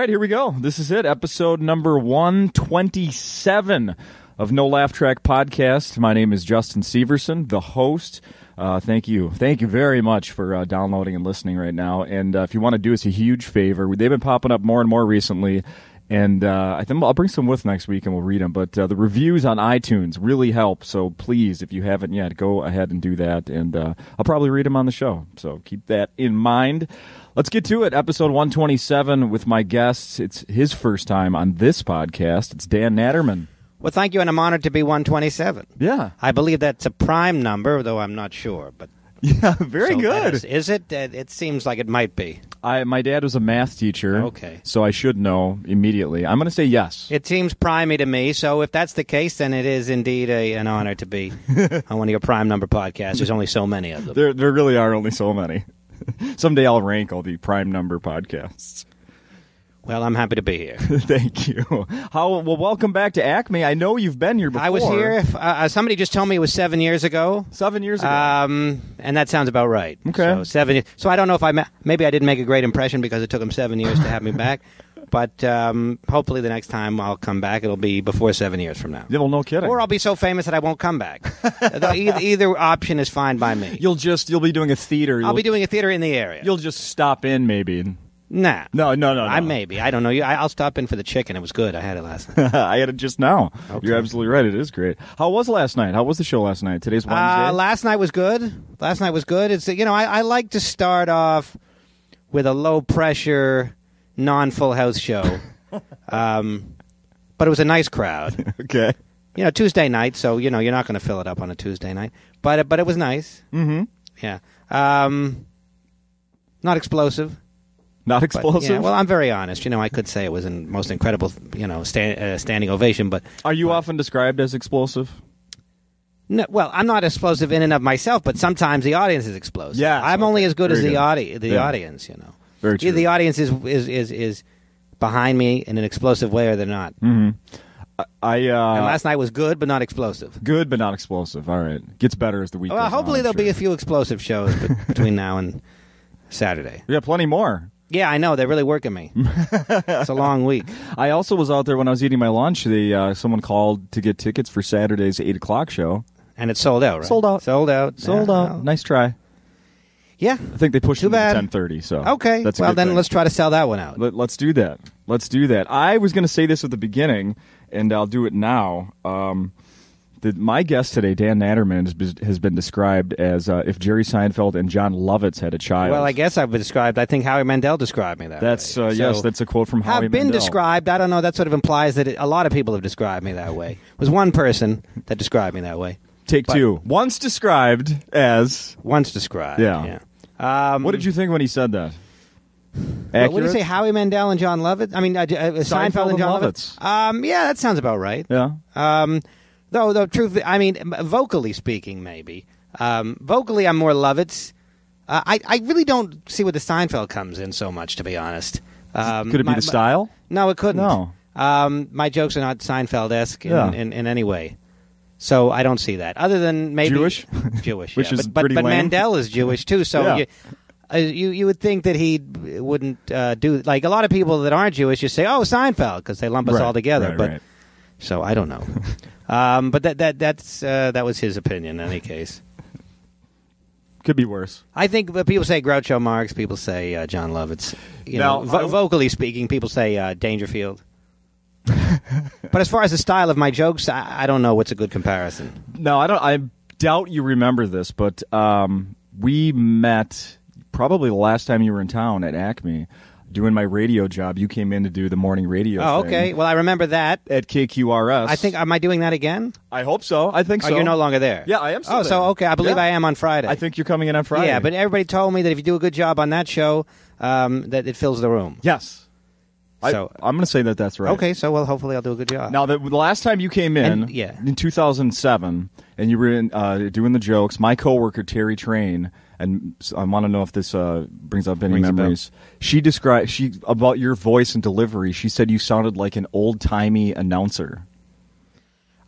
right, here we go. This is it, episode number 127 of NoLaughTrack podcast. My name is Justin Severson, the host. Thank you very much for downloading and listening right now. And if you want to do us a huge favor, they've been popping up more and more recently. And I think I'll bring some with next week and we'll read them. But the reviews on iTunes really help. So please, if you haven't yet, go ahead and do that. And I'll probably read them on the show. So keep that in mind. Let's get to it. Episode 127 with my guests. It's his first time on this podcast. It's Dan Naturman. Well, thank you, and I'm honored to be 127. Yeah. I believe that's a prime number, though I'm not sure. But yeah, very good. Is it? It seems like it might be. My dad was a math teacher, okay, so I should know immediately. I'm going to say yes. It seems primey to me, so if that's the case, then it is indeed an honor to be on one of your prime number podcasts. There's only so many of them. There really are only so many. Someday I'll rank all the prime number podcasts. Well, I'm happy to be here. Thank you. Well, welcome back to Acme. I know you've been here before. I was here. Somebody just told me it was 7 years ago. 7 years ago. And that sounds about right. Okay. So 7 years. So I don't know if maybe I didn't make a great impression because it took them 7 years to have me back. But hopefully the next time I'll come back, it'll be before 7 years from now. Yeah, well, no kidding. Or I'll be so famous that I won't come back. Either option is fine by me. You'll be doing a theater. I'll be doing a theater in the area. You'll just stop in maybe. Nah. No. I don't know. I'll stop in for the chicken. It was good. I had it last night. I had it just now. Okay. You're absolutely right. It is great. How was last night? How was the show last night? Today's Wednesday. Last night was good. It's I like to start off with a low pressure, non-full house show. But it was a nice crowd. Okay. Tuesday night, so you're not going to fill it up on a Tuesday night. But it was nice. Mm-hmm. Yeah. Not explosive. Not explosive? Yeah, well, I'm very honest. I could say it was a most incredible, standing ovation, but... Are you often described as explosive? No, well, I'm not explosive in and of myself, but sometimes the audience is explosive. Yeah, I'm only as good as the audience, Very true. Either the audience is behind me in an explosive way or they're not. Mm-hmm. And last night was good, but not explosive. Good, but not explosive. All right. Gets better as the week goes on. Well, hopefully there'll be a few explosive shows between now and Saturday. We got plenty more. Yeah, I know. They're really working me. It's a long week. I also was out there when I was eating my lunch. Someone called to get tickets for Saturday's 8 o'clock show. And it's sold out, right? Sold out. Sold out. Well. Nice try. Yeah. I think they pushed it to 10:30. So okay. That's well, then thing. Let's try to sell that one out. Let's do that. I was going to say this at the beginning, and I'll do it now. My guest today, Dan Naturman, has been described as if Jerry Seinfeld and John Lovitz had a child. Well, I guess I've been described. I think Howie Mandel described me that way. Yes, that's a quote from Howie Mandel. Have been described. I don't know. That sort of implies that a lot of people have described me that way. It was one person that described me that way. Take two. Once described as... Once described. Yeah. What did you think when he said that? What did you say, Howie Mandel and John Lovitz? I mean, Seinfeld and John Lovitz. Yeah, that sounds about right. Yeah. Though, truth, I mean, vocally speaking, maybe. Vocally, I'm more Lovitz. I really don't see where the Seinfeld comes in so much, to be honest. Could it be the style? No, it couldn't. No. My jokes are not Seinfeld-esque in any way. So I don't see that. Other than maybe... Jewish? Jewish, Which yeah. is But pretty lame. Mandel is Jewish, too, so... Yeah. You would think that he wouldn't do... Like, a lot of people that aren't Jewish just say, oh, Seinfeld, because they lump us all together. Right. So I don't know. But that was his opinion in any case. Could be worse. I think people say Groucho Marx, people say John Lovitz. Vocally speaking, people say Dangerfield. But as far as the style of my jokes, I don't know what's a good comparison. No, I don't. I doubt you remember this, but we met probably the last time you were in town at Acme. Doing my radio job, you came in to do the morning radio thing. Oh, okay. Well, I remember that. At KQRS. Am I doing that again? I hope so. I think so. Oh, you're no longer there? Yeah, I am still there. So, okay. I believe I am on Friday. I think you're coming in on Friday. Yeah, but everybody told me that if you do a good job on that show, that it fills the room. Yes. So I'm going to say that that's right. Okay, so, well, hopefully I'll do a good job. Now, the last time you came in, in 2007, and you were doing the jokes, my coworker, Terry Train, and I want to know if this brings up any memories. She described about your voice and delivery. She said you sounded like an old-timey announcer.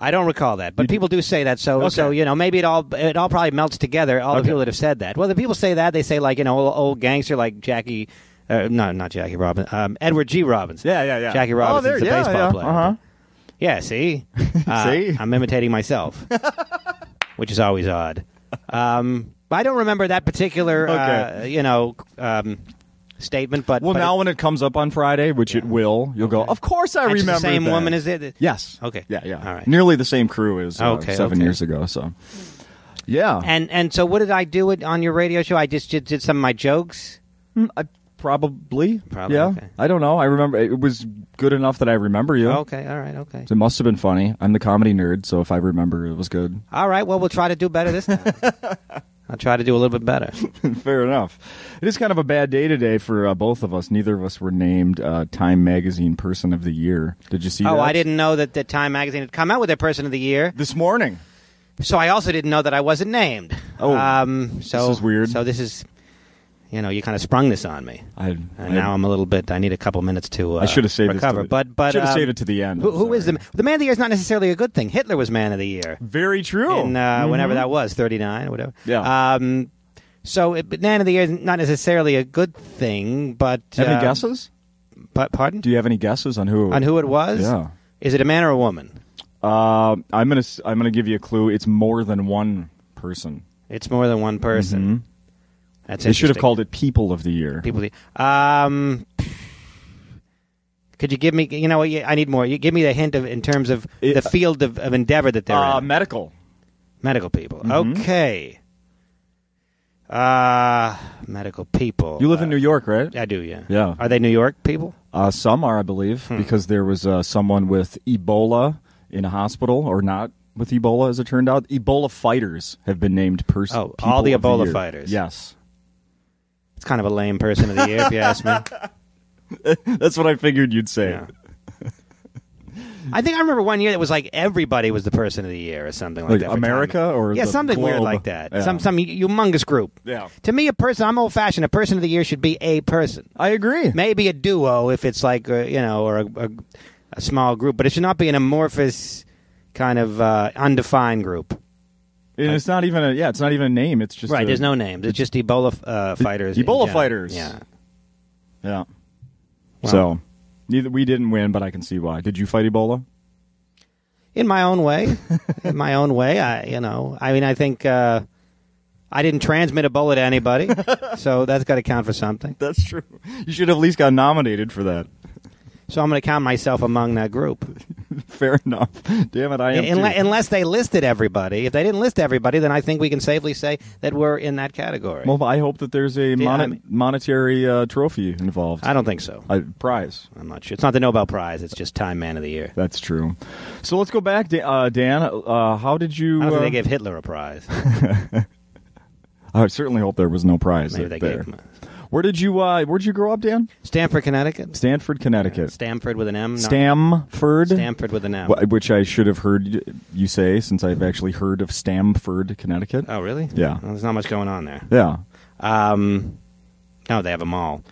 I don't recall that, but people do say that. So, maybe it all probably melts together. All the people that have said that. Well, the people say that they say like old gangster like Jackie No, not Jackie Robinson. Edward G. Robinson. Yeah. Jackie Robinson's a baseball player. Uh-huh. Yeah, see? See? I'm imitating myself, which is always odd. I don't remember that particular, statement. But now when it comes up on Friday, which it will, you'll go, of course I remember the same that. woman as it? Yes. Okay. Yeah. All right. Nearly the same crew as 7 years ago, so. Yeah. And so what did I do on your radio show? I just did some of my jokes? Probably. Yeah. Okay. I don't know. I remember it was good enough that I remember you. Okay. All right. Okay. So it must have been funny. I'm the comedy nerd, so if I remember, it was good. All right. Well, we'll try to do better this time. I'll try to do a little bit better. Fair enough. It is kind of a bad day today for both of us. Neither of us were named Time Magazine Person of the Year. Did you see that? Oh, I didn't know that the Time Magazine had come out with their Person of the Year. This morning. So I also didn't know that I wasn't named. Oh, this is weird. So this is... you kind of sprung this on me. Now I'm a little bit. I need a couple minutes to. I should have saved recover. It. But should have saved it to the end. Who is the Man of the Year? Is not necessarily a good thing. Hitler was Man of the Year. Very true. In whenever that was, 39 or whatever. Yeah. So Man of the Year is not necessarily a good thing. But have any guesses? But pardon? Do you have any guesses on who? On who it was? Yeah. Is it a man or a woman? I'm gonna give you a clue. It's more than one person. It's more than one person. Mm-hmm. That's they should have called it People of the Year. People of the Could you give me? I need more. You give me the hint in terms of the field of endeavor that they're in. Medical people. Mm-hmm. Okay. Medical people. You live in New York, right? I do. Yeah. Yeah. Are they New York people? Some are, I believe, because there was someone with Ebola in a hospital, or not with Ebola, as it turned out. Ebola fighters have been named Oh, all the Ebola fighters. Yes. It's kind of a lame Person of the Year, if you ask me. That's what I figured you'd say. Yeah. I think I remember one year that was like everybody was the Person of the Year or something like that. America or yeah, something globe. Weird like that. Yeah. Some humongous group. Yeah. To me, I'm old-fashioned. A Person of the Year should be a person. I agree. Maybe a duo if it's like or a small group, but it should not be an amorphous kind of undefined group. And it's not even a name. It's just right. There's no name. It's just Ebola fighters. Ebola fighters. Yeah. Yeah. Well, so, we didn't win, but I can see why. Did you fight Ebola? In my own way. I think I didn't transmit Ebola to anybody, so that's got to count for something. That's true. You should have at least got nominated for that. So I'm going to count myself among that group. Fair enough. Damn it, I am too. Unless they listed everybody. If they didn't list everybody, then I think we can safely say that we're in that category. Well, I hope that there's a monetary trophy involved. I don't think so. Prize. I'm not sure. It's not the Nobel Prize. It's just Time Man of the Year. That's true. So let's go back, Dan. How did you... I don't think they gave Hitler a prize. I certainly hope there was no prize. Maybe they there. gave him Where'd you grow up, Dan? Stamford, Connecticut. Stanford, Connecticut. Stamford with an M. Stamford? Stamford with an M. Which I should have heard you say, since I've actually heard of Stamford, Connecticut. Oh, really? Yeah. Well, there's not much going on there. Yeah. No, they have a mall.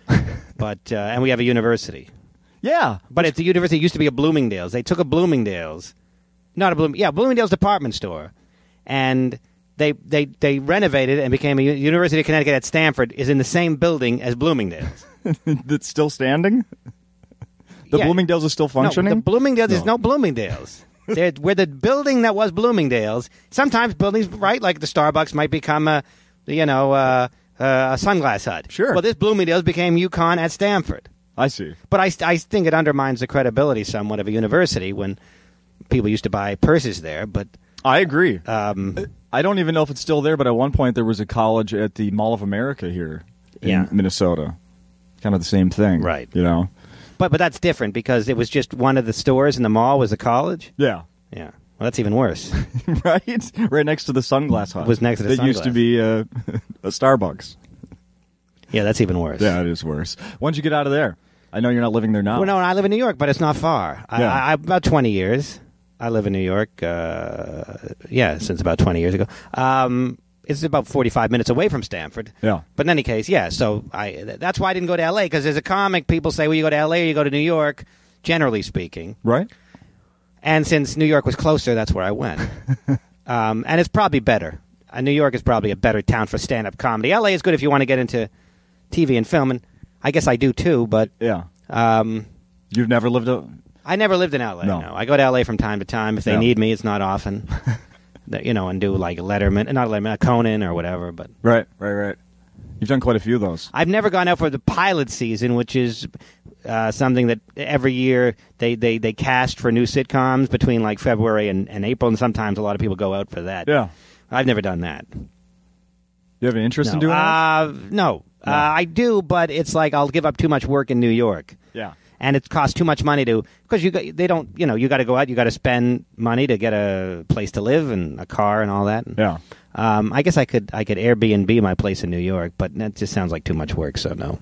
But and we have a university. Yeah. But at the university, it used to be a Bloomingdale's. They took a Bloomingdale's. Bloomingdale's department store. And... They renovated it and became a University of Connecticut at Stamford is in the same building as Bloomingdale's. That's still standing? Bloomingdale's is still functioning? No, the Bloomingdale's is no Bloomingdale's. Where the building that was Bloomingdale's, sometimes buildings, right, like the Starbucks might become a Sunglass Hut. Sure. Well, this Bloomingdale's became UConn at Stamford. I see. But I think it undermines the credibility somewhat of a university when people used to buy purses there, but... I agree. I don't even know if it's still there, but at one point there was a college at the Mall of America here in Minnesota. Kind of the same thing. Right. But that's different because it was just one of the stores in the mall was a college? Yeah. Yeah. Well, that's even worse. Right? Right next to the Sunglass Hut. It was next to the That used to be a Starbucks. Yeah, that's even worse. Yeah, it is worse. When'd you get out of there? I know you're not living there now. Well, no, I live in New York, but it's not far. Yeah. About 20 years. I live in New York, since about 20 years ago. It's about 45 minutes away from Stamford. Yeah. But in any case, so that's why I didn't go to L.A., because as a comic, people say, well, you go to L.A. or you go to New York, generally speaking. Right. And since New York was closer, that's where I went. And it's probably better. New York is probably a better town for stand-up comedy. L.A. is good if you want to get into TV and film, and I guess I do too, but yeah. You've never lived I never lived in L.A. No. I go to L.A. from time to time if they need me. It's not often, and do like a Conan or whatever. But right. You've done quite a few of those. I've never gone out for the pilot season, which is something that every year they cast for new sitcoms between like February and April, and sometimes a lot of people go out for that. Yeah. I've never done that. You have an interest in doing that? No. I do, but it's like I'll give up too much work in New York. Yeah. And it costs too much money because you got to go out, you got to spend money to get a place to live and a car and all that. Yeah. I guess I could Airbnb my place in New York, but that just sounds like too much work, so no.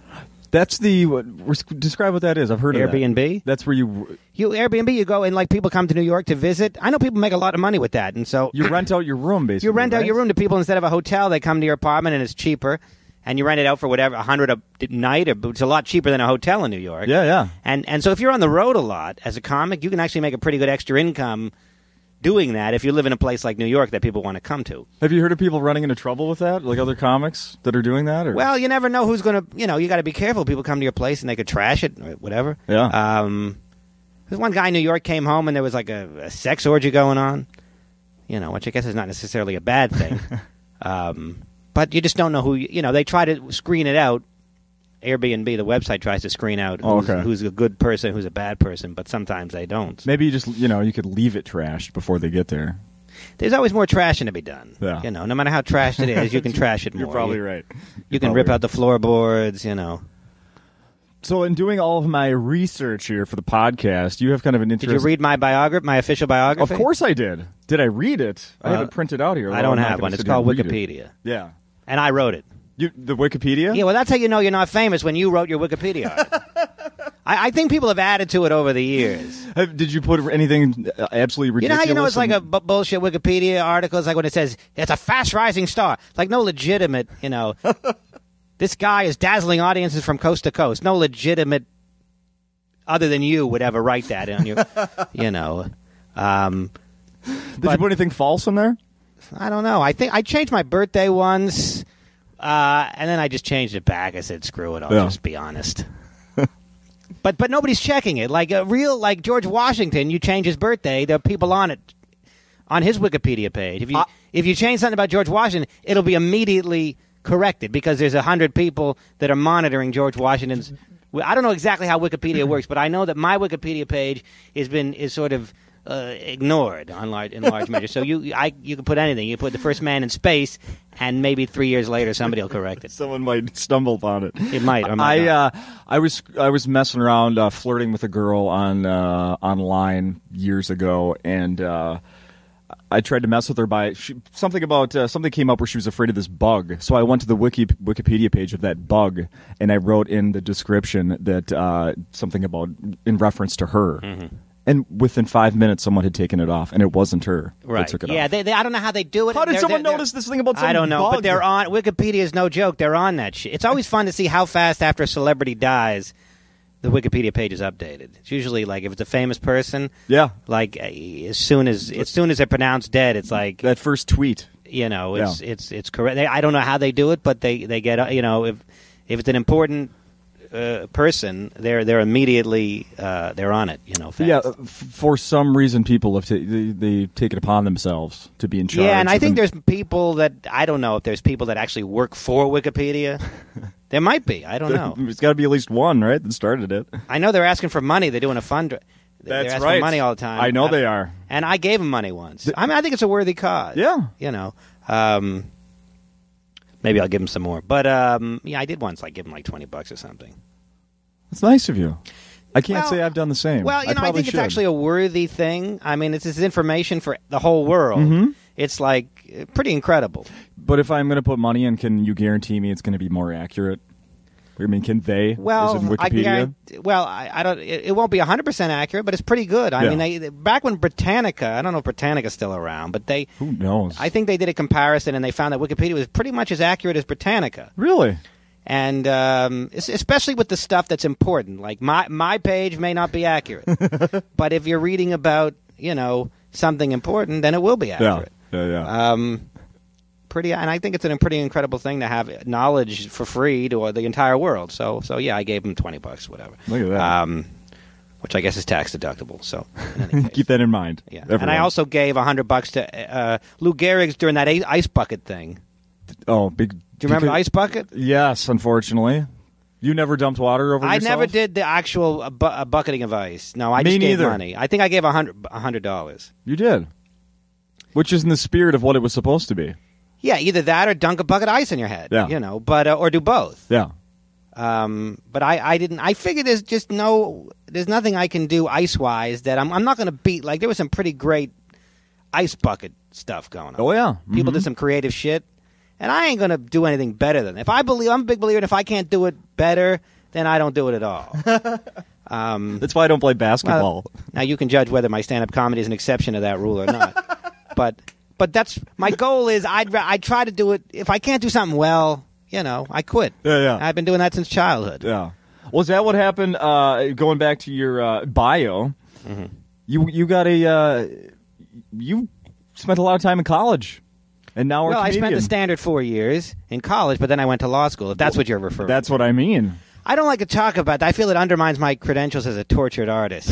That's describe what that is. I've heard of Airbnb. That's where you Airbnb. You go and like people come to New York to visit. I know people make a lot of money with that, and so you rent out your room basically. You rent out your room to people instead of a hotel. They come to your apartment and it's cheaper, and you rent it out for whatever $100 a night. It's a lot cheaper than a hotel in New York. Yeah. And so if you're on the road a lot as a comic, you can actually make a pretty good extra income doing that if you live in a place like New York that people want to come to. Have you heard of people running into trouble with that, like other comics that are doing that? Or? Well, you never know who's going to, you got to be careful. People come to your place and they could trash it or whatever. Yeah. There's one guy in New York came home and there was like a sex orgy going on, which I guess is not necessarily a bad thing. But you just don't know who, they try to screen it out. Airbnb, the website, tries to screen out who's a good person, who's a bad person, but sometimes they don't. Maybe you just, you could leave it trashed before they get there. There's always more trashing to be done. Yeah. No matter how trashed it is, you can trash it more. You're probably right. You can rip out the floorboards, So in doing all of my research here for the podcast, you have kind of an interest. Did you read my official biography? Of course I did. Did I read it? I have it printed out here. I don't have one. It's called Wikipedia. Yeah. And I wrote it. The Wikipedia? Yeah, well, that's how you know you're not famous, when you wrote your Wikipedia article. I think people have added to it over the years. Did you put anything absolutely ridiculous? You know how it's like a bullshit Wikipedia article? It's like when it says, it's a fast-rising star. Like no legitimate, this guy is dazzling audiences from coast to coast. No legitimate, other than you, would ever write that on your, Did you put anything false in there? I don't know. I think I changed my birthday once. And then I just changed it back. I said, screw it, I'll just be honest. But nobody's checking it. Like George Washington, you change his birthday, there are people on it, on his Wikipedia page. If you change something about George Washington, it'll be immediately corrected because there's 100 people that are monitoring George Washington's. I don't know exactly how Wikipedia works, but I know that my Wikipedia page is sort of ignored in large measure. So you can put anything. You put the first man in space, and maybe 3 years later somebody will correct it. Someone might stumble upon it. It might. Or might not. I was messing around flirting with a girl online years ago, and I tried to mess with her by something came up where she was afraid of this bug. So I went to the Wikipedia page of that bug, and I wrote in the description that something about in reference to her. Mm-hmm. And within 5 minutes, someone had taken it off, and it wasn't her. Right. That took it off. Yeah, I don't know how they do it. How did someone notice this thing about some I don't know, bug? but they're on. Wikipedia is no joke. They're on that shit. It's always fun to see how fast after a celebrity dies, the Wikipedia page is updated. It's usually like if it's a famous person. Yeah. Like as soon as they're pronounced dead, it's like that first tweet. It's correct. I don't know how they do it, but they get if it's an important person, they're immediately they're on it. Fast. Yeah, for some reason, people have they take it upon themselves to be in charge. Yeah, and I think there's people that I don't know if there's people that actually work for Wikipedia. There might be. I don't know. There's got to be at least one, right, that started it. I know they're asking for money. They're doing a fund. They're asking for money all the time. I know they are. And I gave them money once. I think it's a worthy cause. Yeah. Maybe I'll give him some more. But, I did once, give him $20 or something. That's nice of you. I can't say I've done the same. Well, I think it's actually a worthy thing. I mean, it's information for the whole world. Mm-hmm. It's, pretty incredible. But if I'm going to put money in, can you guarantee me it's going to be more accurate? I mean, can they? Well, is it Wikipedia? I don't. It won't be 100% accurate, but it's pretty good. I mean, back when Britannica, I don't know if Britannica's still around, but who knows? I think they did a comparison and they found that Wikipedia was pretty much as accurate as Britannica. Really? And especially with the stuff that's important, like my page may not be accurate, but if you're reading about something important, then it will be accurate. Yeah. pretty, and I think it's a pretty incredible thing to have knowledge for free to the entire world. So yeah, I gave him $20, whatever. Look at that. Which I guess is tax deductible. So keep that in mind. Yeah, everyone. And I also gave $100 to Lou Gehrig's during that ice bucket thing. Oh, big! Do you remember the ice bucket? Yes, unfortunately. You never dumped water over yourself? I never did the actual bucketing of ice. No, I just gave money. I think I gave $100. You did, which is in the spirit of what it was supposed to be. Yeah, either that or dunk a bucket of ice in your head. Yeah. But or do both. Yeah. But I didn't. I figured there's nothing I can do ice wise that I'm not going to beat. Like there was some pretty great ice bucket stuff going on. Oh yeah, people did some creative shit. And I ain't going to do anything better than that. I'm a big believer in if I can't do it better, then I don't do it at all. That's why I don't play basketball. Now, you can judge whether my stand-up comedy is an exception to that rule or not. But that's my goal is I'd try to do it. If I can't do something well, I quit. Yeah. I've been doing that since childhood. Yeah. Was that what happened, going back to your bio, you got you spent a lot of time in college. And now we're I spent the standard 4 years in college, but then I went to law school, if that's what you're referring to. That's what I mean. I don't like to talk about that. I feel it undermines my credentials as a tortured artist.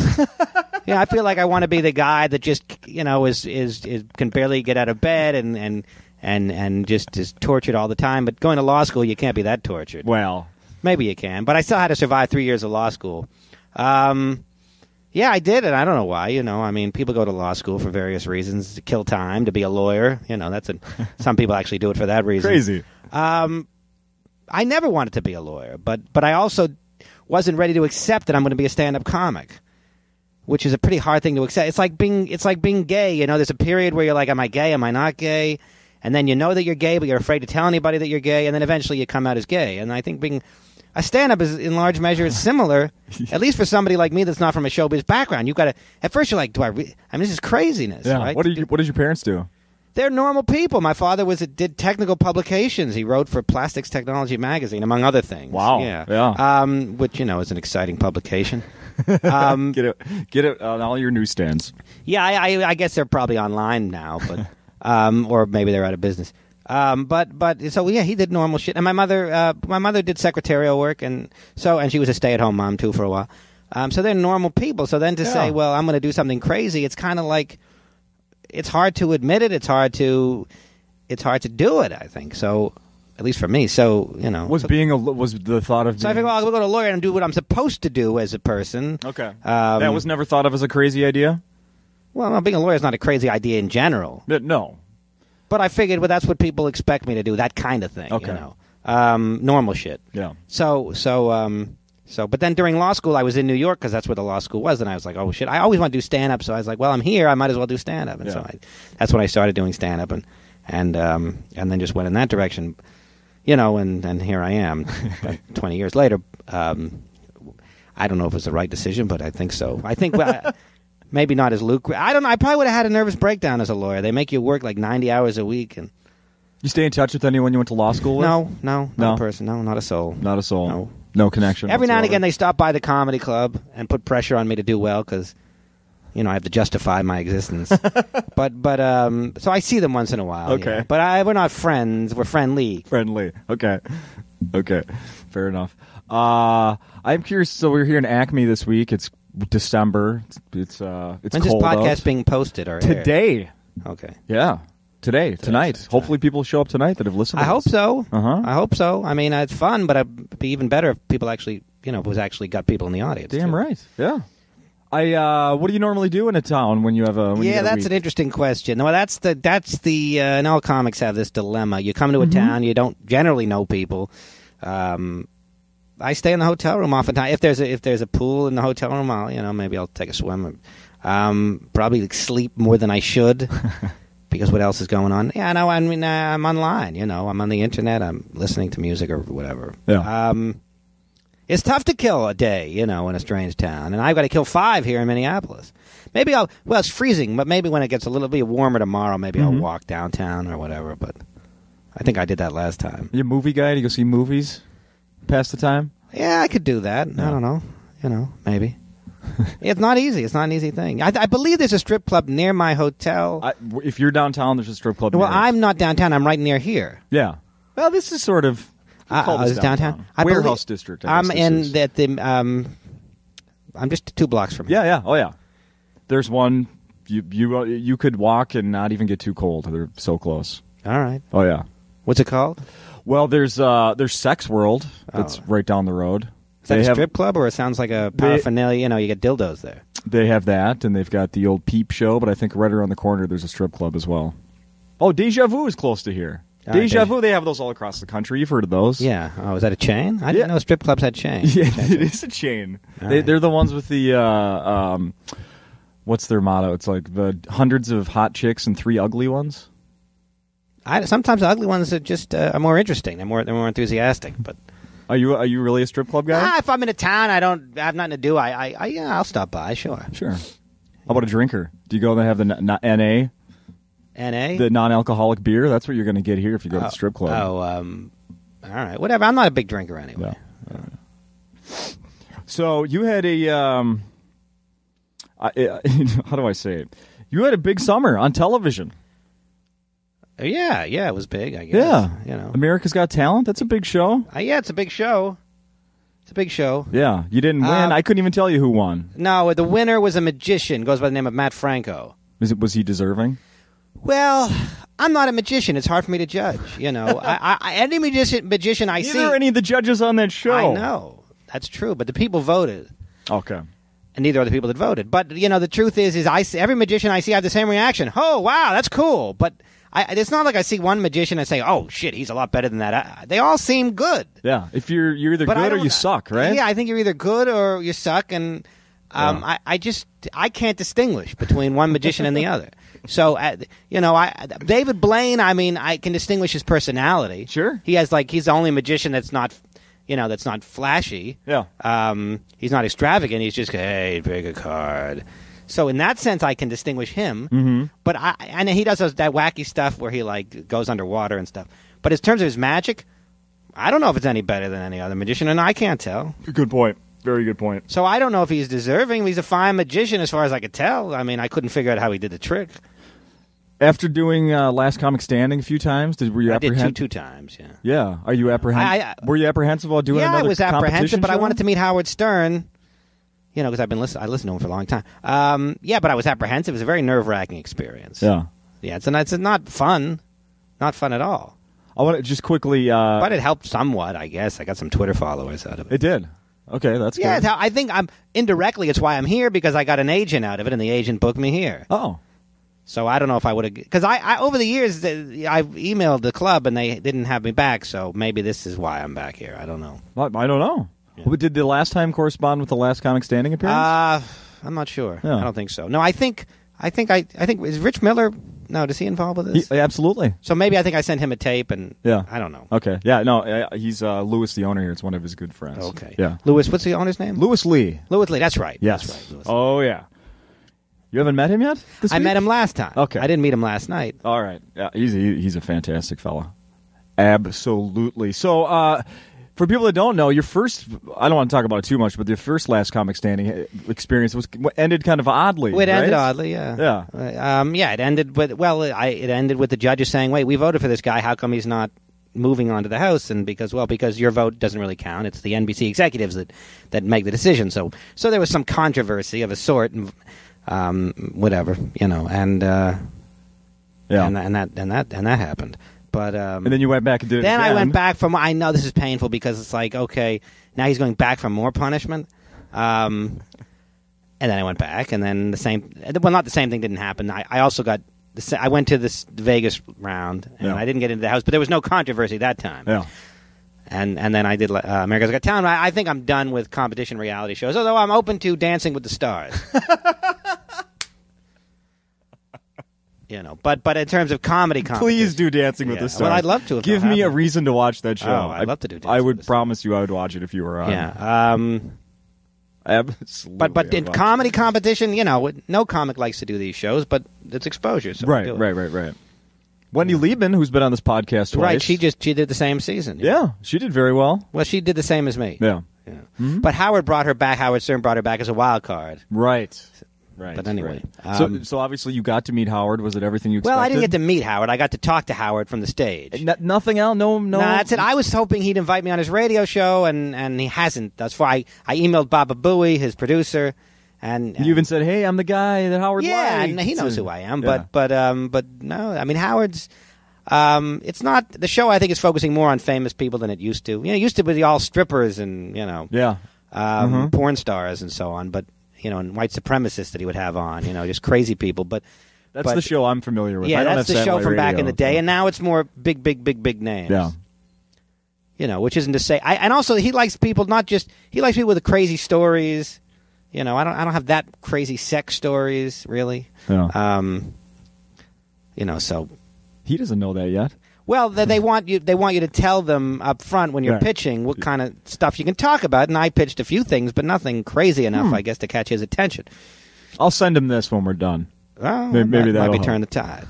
I feel like I want to be the guy that just, is can barely get out of bed and just is tortured all the time. But going to law school, you can't be that tortured. Well. Maybe you can, but I still had to survive 3 years of law school. Yeah, I did, and I don't know why. I mean, people go to law school for various reasons, to kill time, to be a lawyer. Some people actually do it for that reason. Crazy. I never wanted to be a lawyer, but I also wasn't ready to accept that I'm going to be a stand-up comic, which is a pretty hard thing to accept. It's like being gay. There's a period where you're like, am I gay? Am I not gay? And then you know that you're gay, but you're afraid to tell anybody that you're gay, and then eventually you come out as gay. And I think being a stand-up is, in large measure, similar, at least for somebody like me that's not from a showbiz background. You got to, at first you're like, this is craziness. Yeah. Right? What did your parents do? They're normal people. My father did technical publications. He wrote for Plastics Technology magazine, among other things. Wow. Yeah. Which, is an exciting publication. Get it on all your newsstands. Yeah, I guess they're probably online now, but or maybe they're out of business. So yeah, he did normal shit, and my mother did secretarial work, and she was a stay-at-home mom too for a while. So they're normal people. So then to say, well, I'm going to do something crazy, it's kind of like it's hard to admit it. It's hard to do it. I think so, at least for me. So was the thought of I figured, well, I'll go to a lawyer and do what I'm supposed to do as a person. Okay, that was never thought of as a crazy idea. Well, being a lawyer is not a crazy idea in general. No. But I figured, that's what people expect me to do, that kind of thing, Okay. Normal shit. Yeah. But then during law school, I was in New York because that's where the law school was, and I was like, oh, shit, I always want to do stand-up, so I was like, well, I'm here, I might as well do stand-up. And so that's when I started doing stand-up, and then just went in that direction, and here I am, 20 years later. I don't know if it was the right decision, but I think so. I think... Maybe not as lucrative. I don't know. I probably would have had a nervous breakdown as a lawyer. They make you work like 90 hours a week. And you stay in touch with anyone you went to law school with? No, not a person. No, not a soul. Not a soul. No connection. Every now and again, they stop by the comedy club and put pressure on me to do well because, I have to justify my existence. So I see them once in a while. Okay. Yeah. But we're not friends. We're friendly. Friendly. Okay. Fair enough. I'm curious. So we're here in Acme this week. It's December. It's When's this podcast being posted or today? Aired? Okay. Yeah. Tonight. Hopefully people show up tonight that have listened to I hope so. Uh-huh. I hope so. I mean, it's fun, but it'd be even better if people actually, was actually got people in the audience. Damn too. right. Yeah. What do you normally do in a town when you have a that's an interesting question. Well, that's the and all comics have this dilemma. You come to a town, you don't generally know people. I stay in the hotel room oftentimes. If there's a pool in the hotel room, maybe I'll take a swim. Probably sleep more than I should because what else is going on? Yeah, no, I mean I'm online. I'm on the internet. I'm listening to music or whatever. Yeah. It's tough to kill a day, in a strange town, and I've got to kill 5 here in Minneapolis. Maybe it's freezing, but maybe when it gets a little bit warmer tomorrow, maybe I'll walk downtown or whatever. But I think I did that last time. You a movie guy? Do you go see movies? Pass the time? Yeah, I could do that. No. I don't know. Maybe. It's not easy. It's not an easy thing. I believe there's a strip club near my hotel. If you're downtown, there's a strip club near. Well, I'm not downtown. I'm right near here. Yeah. Well, this is sort of is downtown? Warehouse district. I'm in that I'm just 2 blocks from here. Yeah. Oh, yeah. There's one. You could walk and not even get too cold. They're so close. All right. Oh, yeah. What's it called? Well, there's Sex World. That's right down the road. Is that a strip club, or it sounds like a paraphernalia? You get dildos there. They have that, and they've got the old Peep Show, but I think right around the corner there's a strip club as well. Oh, Deja Vu is close to here. Deja Vu, they have those all across the country. You've heard of those. Yeah. Oh, is that a chain? I didn't know strip clubs had chains. Yeah, it is a chain. They're the ones with the, what's their motto? It's like the hundreds of hot chicks and 3 ugly ones. Sometimes the ugly ones are just are more interesting. They're more enthusiastic. But are you really a strip club guy? If I'm in a town, I have nothing to do. I'll stop by. Sure. How about a drinker? Do you go and have the NA? NA? The non-alcoholic beer? That's what you're going to get here if you go to the strip club. All right. Whatever. I'm not a big drinker anyway. No. So you had a how do I say it? You had a big summer on television. Yeah, it was big, I guess. Yeah. America's Got Talent, that's a big show. Yeah, it's a big show. Yeah, you didn't win. I couldn't even tell you who won. No, the winner was a magician, goes by the name of Matt Franco. Was he deserving? Well, I'm not a magician. It's hard for me to judge. Any magician I see. Neither are any of the judges on that show. I know. That's true, but the people voted. Okay. And neither are the people that voted. But, the truth is every magician I see have the same reaction. Oh, wow, that's cool. But it's not like I see one magician and say, oh, shit, he's a lot better than that. They all seem good. Yeah, if you're either good or you suck, right? Yeah, I think you're either good or you suck, and I can't distinguish between one magician and the other. So, David Blaine, I can distinguish his personality. Sure. He's the only magician that's not, that's not flashy. Yeah. He's not extravagant. He's just, hey, pick a card. So in that sense, I can distinguish him. Mm-hmm. But and he does that wacky stuff where he goes underwater and stuff. But in terms of his magic, I don't know if it's any better than any other magician, and I can't tell. Good point. Very good point. So I don't know if he's deserving. He's a fine magician as far as I could tell. I couldn't figure out how he did the trick. After doing Last Comic Standing a few times, were you apprehensive? I did two times, yeah. Yeah. Are you apprehensive? Were you apprehensive while doing another competition? Yeah, I was apprehensive, but show? I wanted to meet Howard Stern. Because I listened to him for a long time. But I was apprehensive. It was a very nerve-wracking experience. Yeah. Yeah, it's not fun. Not fun at all. I want to just quickly... but it helped somewhat, I guess. I got some Twitter followers out of it. It did. Okay, that's good. Yeah, I think indirectly it's why I'm here, because I got an agent out of it, and the agent booked me here. Oh. So I don't know if I would have... Because I over the years, I've emailed the club, and they didn't have me back, so maybe this is why I'm back here. I don't know. I don't know. Yeah. Did the last time correspond with the Last Comic Standing appearance? I'm not sure. Yeah. I don't think so. No, I think is Rich Miller? No, is he involved with this? Absolutely. So maybe I think I sent him a tape, and I don't know. Okay. Yeah. No, he's Louis, the owner here. It's one of his good friends. Okay. Yeah. Louis, what's the owner's name? Louis Lee. Louis Lee. That's right. Yes. That's right. Louis. Oh yeah. You haven't met him yet? I met him last time. Okay. I didn't meet him last night. All right. Yeah. He's a fantastic fella. Absolutely. So. For people that don't know, your first, I don't want to talk about it too much, but your first Last Comic Standing experience ended kind of oddly, It ended right? oddly, yeah. Yeah. It ended with, it ended with the judges saying, wait, we voted for this guy, how come he's not moving on to the House? And because your vote doesn't really count. It's the NBC executives that make the decision. So there was some controversy of a sort, and whatever, and that happened. But and then you went back and did it again. I went back I know this is painful because it's like, okay, now he's going back for more punishment. And then I went back, and then not the same thing didn't happen. I also I went to this Vegas round, and I didn't get into the House, but there was no controversy that time. Yeah. And then I did America's Got Talent. I think I'm done with competition reality shows, although I'm open to Dancing with the Stars. But in terms of comedy, please do Dancing with the Stars. Well, I'd love to. Give me a reason to watch that show. Oh, I'd love to do Dancing I with would the Stars. promise you I would watch it if you were on. Yeah. Absolutely. But in comedy competition, no comic likes to do these shows, but it's exposure. So right. Wendy Liebman, who's been on this podcast twice. Right, she did the same season. Yeah, she did very well. Well, she did the same as me. Yeah. Yeah. Mm-hmm. But Howard Stern brought her back as a wild card. Right. Right. But anyway. Right. So obviously you got to meet Howard. Was it everything you expected? Well, I didn't get to meet Howard. I got to talk to Howard from the stage. Nothing else? No. No, that's it. I was hoping he'd invite me on his radio show, and he hasn't thus far. I emailed Baba Booey, his producer, and you even said, "Hey, I'm the guy that Howard likes." Yeah, and he knows who I am. But no, I mean Howard's. It's not the show. I think is focusing more on famous people than it used to. It used to be all strippers and porn stars and so on. But and white supremacists that he would have on. Just crazy people. But that's the show I'm familiar with. Yeah, I don't that's have the show from radio, back in the day, and now it's more big names. Yeah. Which isn't to say. And also he likes people he likes people with crazy stories. I don't have that crazy sex stories really. Yeah. So. He doesn't know that yet. Well, they want you to tell them up front when you're pitching what kind of stuff you can talk about. And I pitched a few things, but nothing crazy enough, I guess, to catch his attention. I'll send him this when we're done. Well, maybe that might be help. turn the tide.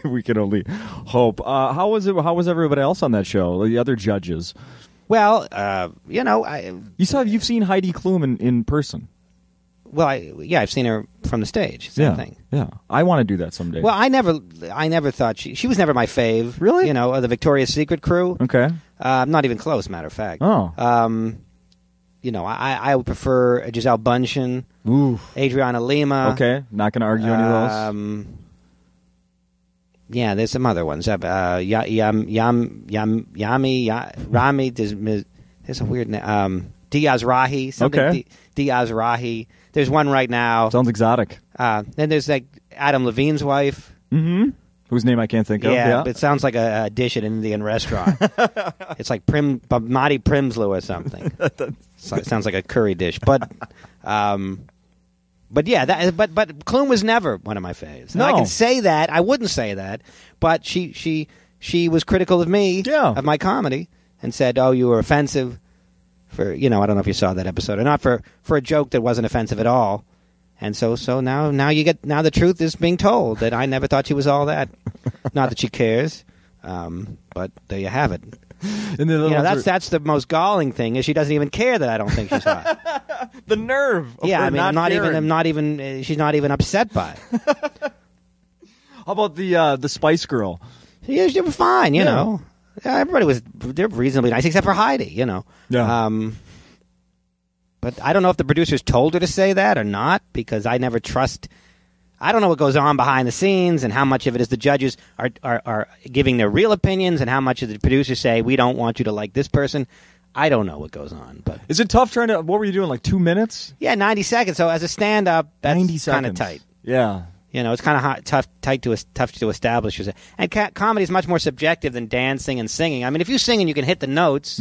we can only hope. How was it? How was everybody else on that show? The other judges. Well, you've seen Heidi Klum in person. Well, I've seen her from the stage. Same thing. Yeah, I want to do that someday. Well, I never thought she was never my fave. Really? Of the Victoria's Secret crew. Okay. Not even close. Matter of fact. Oh. I would prefer Giselle Bundchen. Ooh. Adriana Lima. Okay. Not going to argue any of those. Yeah, there's some other ones. Rami. There's a weird name. Diaz Rahi. Okay. Diaz Rahi. There's one right now. Sounds exotic. Then there's Adam Levine's wife. Mm-hmm. Whose name I can't think of. Yeah, it sounds like a dish at an Indian ressrant. It's like Madi Primslu or something. So it sounds like a curry dish. But yeah, but Klum was never one of my faves. No. I can say that. I wouldn't say that. But she was critical of me, of my comedy, and said, "Oh, you were offensive." For I don't know if you saw that episode or not, for a joke that wasn't offensive at all, and so now the truth is being told that I never thought she was all that. Not that she cares, but there you have it. And that's the most galling thing is she doesn't even care that I don't think she's hot. The nerve. Of yeah, her I mean, she's not even upset by it. How about the Spice Girl? Yeah, she was fine, you know. Yeah, they're reasonably nice, except for Heidi, Yeah. But I don't know if the producers told her to say that or not, because I never trust. I don't know what goes on behind the scenes and how much of it is the judges are giving their real opinions and how much of the producers say, we don't want you to like this person. I don't know what goes on. But is it tough trying to, what were you doing, like 2 minutes? Yeah, 90 seconds. So as a stand-up, that's kind of tight. Yeah. It's kind of tough to establish yourself. And comedy is much more subjective than dancing and singing. I mean, if you sing and you can hit the notes,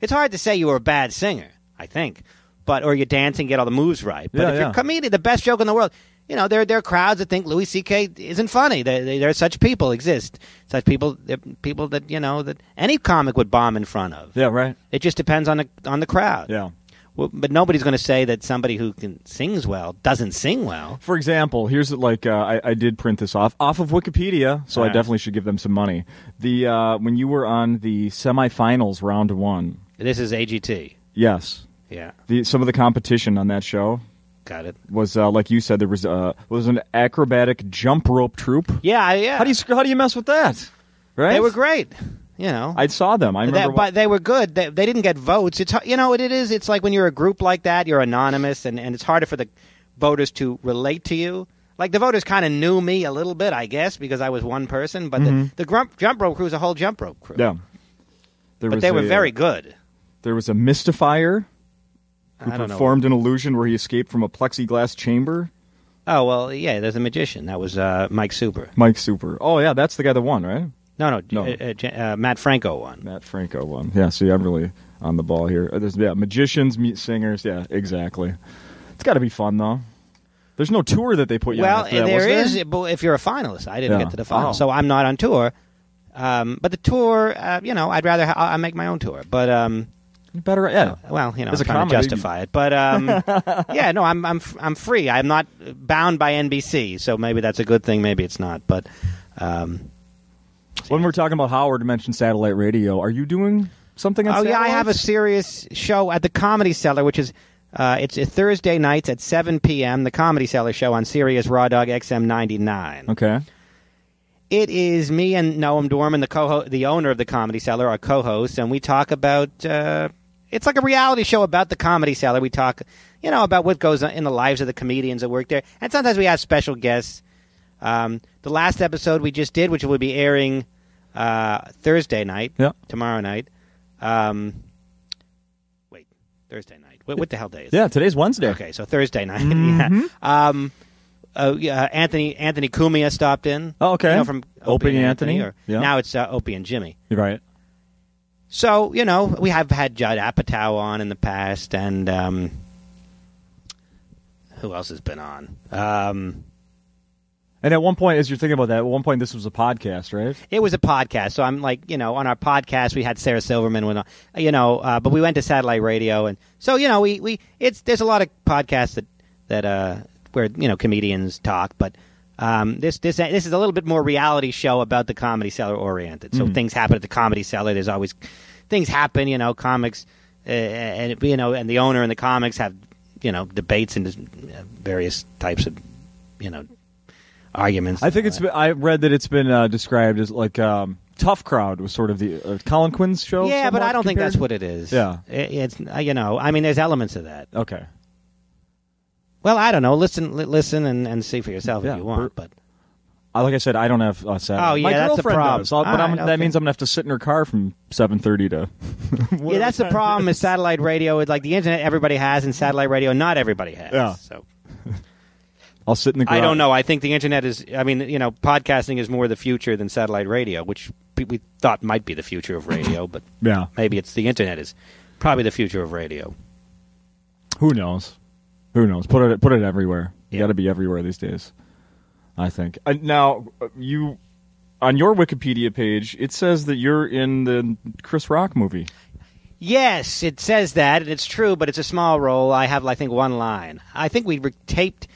it's hard to say you were a bad singer, I think. Or you dance and get all the moves right. But if you're a comedian, the best joke in the world, there are crowds that think Louis C.K. isn't funny. There are such people exist. Such people that that any comic would bomb in front of. Yeah, right. It just depends on the crowd. Yeah. Well, but nobody's going to say that somebody who sings well doesn't sing well. For example, here's I did print this off of Wikipedia, so I definitely should give them some money. When you were on the semifinals, round 1. This is AGT. Yes. Yeah. Some of the competition on that show. Got it. Was like you said, there was an acrobatic jump rope troupe. Yeah. How do you mess with that? Right. They were great. I saw them. I remember, but they were good. They didn't get votes. It's what it is. It's like when you're a group like that, you're anonymous, and it's harder for the voters to relate to you. Like the voters kind of knew me a little bit, I guess, because I was one person. But the jump rope crew is a whole jump rope crew. Yeah, but they were very good. There was a mystifier who performed an illusion where he escaped from a plexiglass chamber. Oh well, yeah. There's a magician. That was Mike Super. Oh yeah, that's the guy that won, right? No. Matt Franco won. Yeah, see, I'm really on the ball here. There's magicians, singers. Yeah, exactly. It's got to be fun, though. There's no tour that they put you on. Well, there is, but if you're a finalist. I didn't get to the final, so I'm not on tour. But the tour, I'd rather I make my own tour. But better, yeah. Well, I'm trying to justify it, but I'm free. I'm not bound by NBC, so maybe that's a good thing. Maybe it's not, but. When we're talking about Howard, mentioned satellite radio. Are you doing something on Oh, yeah, I satellites? have a serious show at the Comedy Cellar, which is it's Thursday nights at 7 p.m., the Comedy Cellar show on Sirius Raw Dog XM 99. Okay. It is me and Noam Dorman, the owner of the Comedy Cellar, our co-host, and we talk about... it's like a reality show about the Comedy Cellar. We talk, about what goes on in the lives of the comedians that work there. And sometimes we have special guests. The last episode we just did, which will be airing Thursday night, tomorrow night. Wait, Thursday night. What the hell day is it? Yeah, today's Wednesday. Okay, so Thursday night. Mm-hmm. Anthony Cumia stopped in. Oh, okay. From Opie and Anthony. Now it's Opie and Jimmy. You're right. So, we have had Judd Apatow on in the past, and who else has been on? And at one point, as you're thinking about that, at one point this was a podcast, right? It was a podcast. So I'm like, on our podcast we had Sarah Silverman, but we went to satellite radio, and so there's a lot of podcasts that where comedians talk, but this is a little bit more reality show about the Comedy Cellar oriented. So things happen at the Comedy Cellar. There's always things happen, comics, and the owner and the comics have debates and various types of arguments. I think I read that it's been described as like Tough Crowd was sort of the Colin Quinn's show. Yeah, but I don't think that's compared? what it is. Yeah, it's there's elements of that. Okay. Well, I don't know. Listen, and see for yourself if you want. But like I said, I don't have satellite. Oh, yeah, my that's the girlfriend problem. does. But that means I'm gonna have to sit in her car from 7:30 to. Yeah, that's the problem. Is satellite radio? It's like the internet, everybody has, and satellite radio, not everybody has. Yeah. So I'll sit in the garage. I don't know. I think the internet is. Podcasting is more the future than satellite radio, which we thought might be the future of radio, but yeah, maybe it's the internet is probably the future of radio. Who knows? Who knows? Put it everywhere. You got to be everywhere these days, I think. Now, you on your Wikipedia page, it says that you're in the Chris Rock movie. Yes, it says that, and it's true, but it's a small role. I have, I think, one line. I think we taped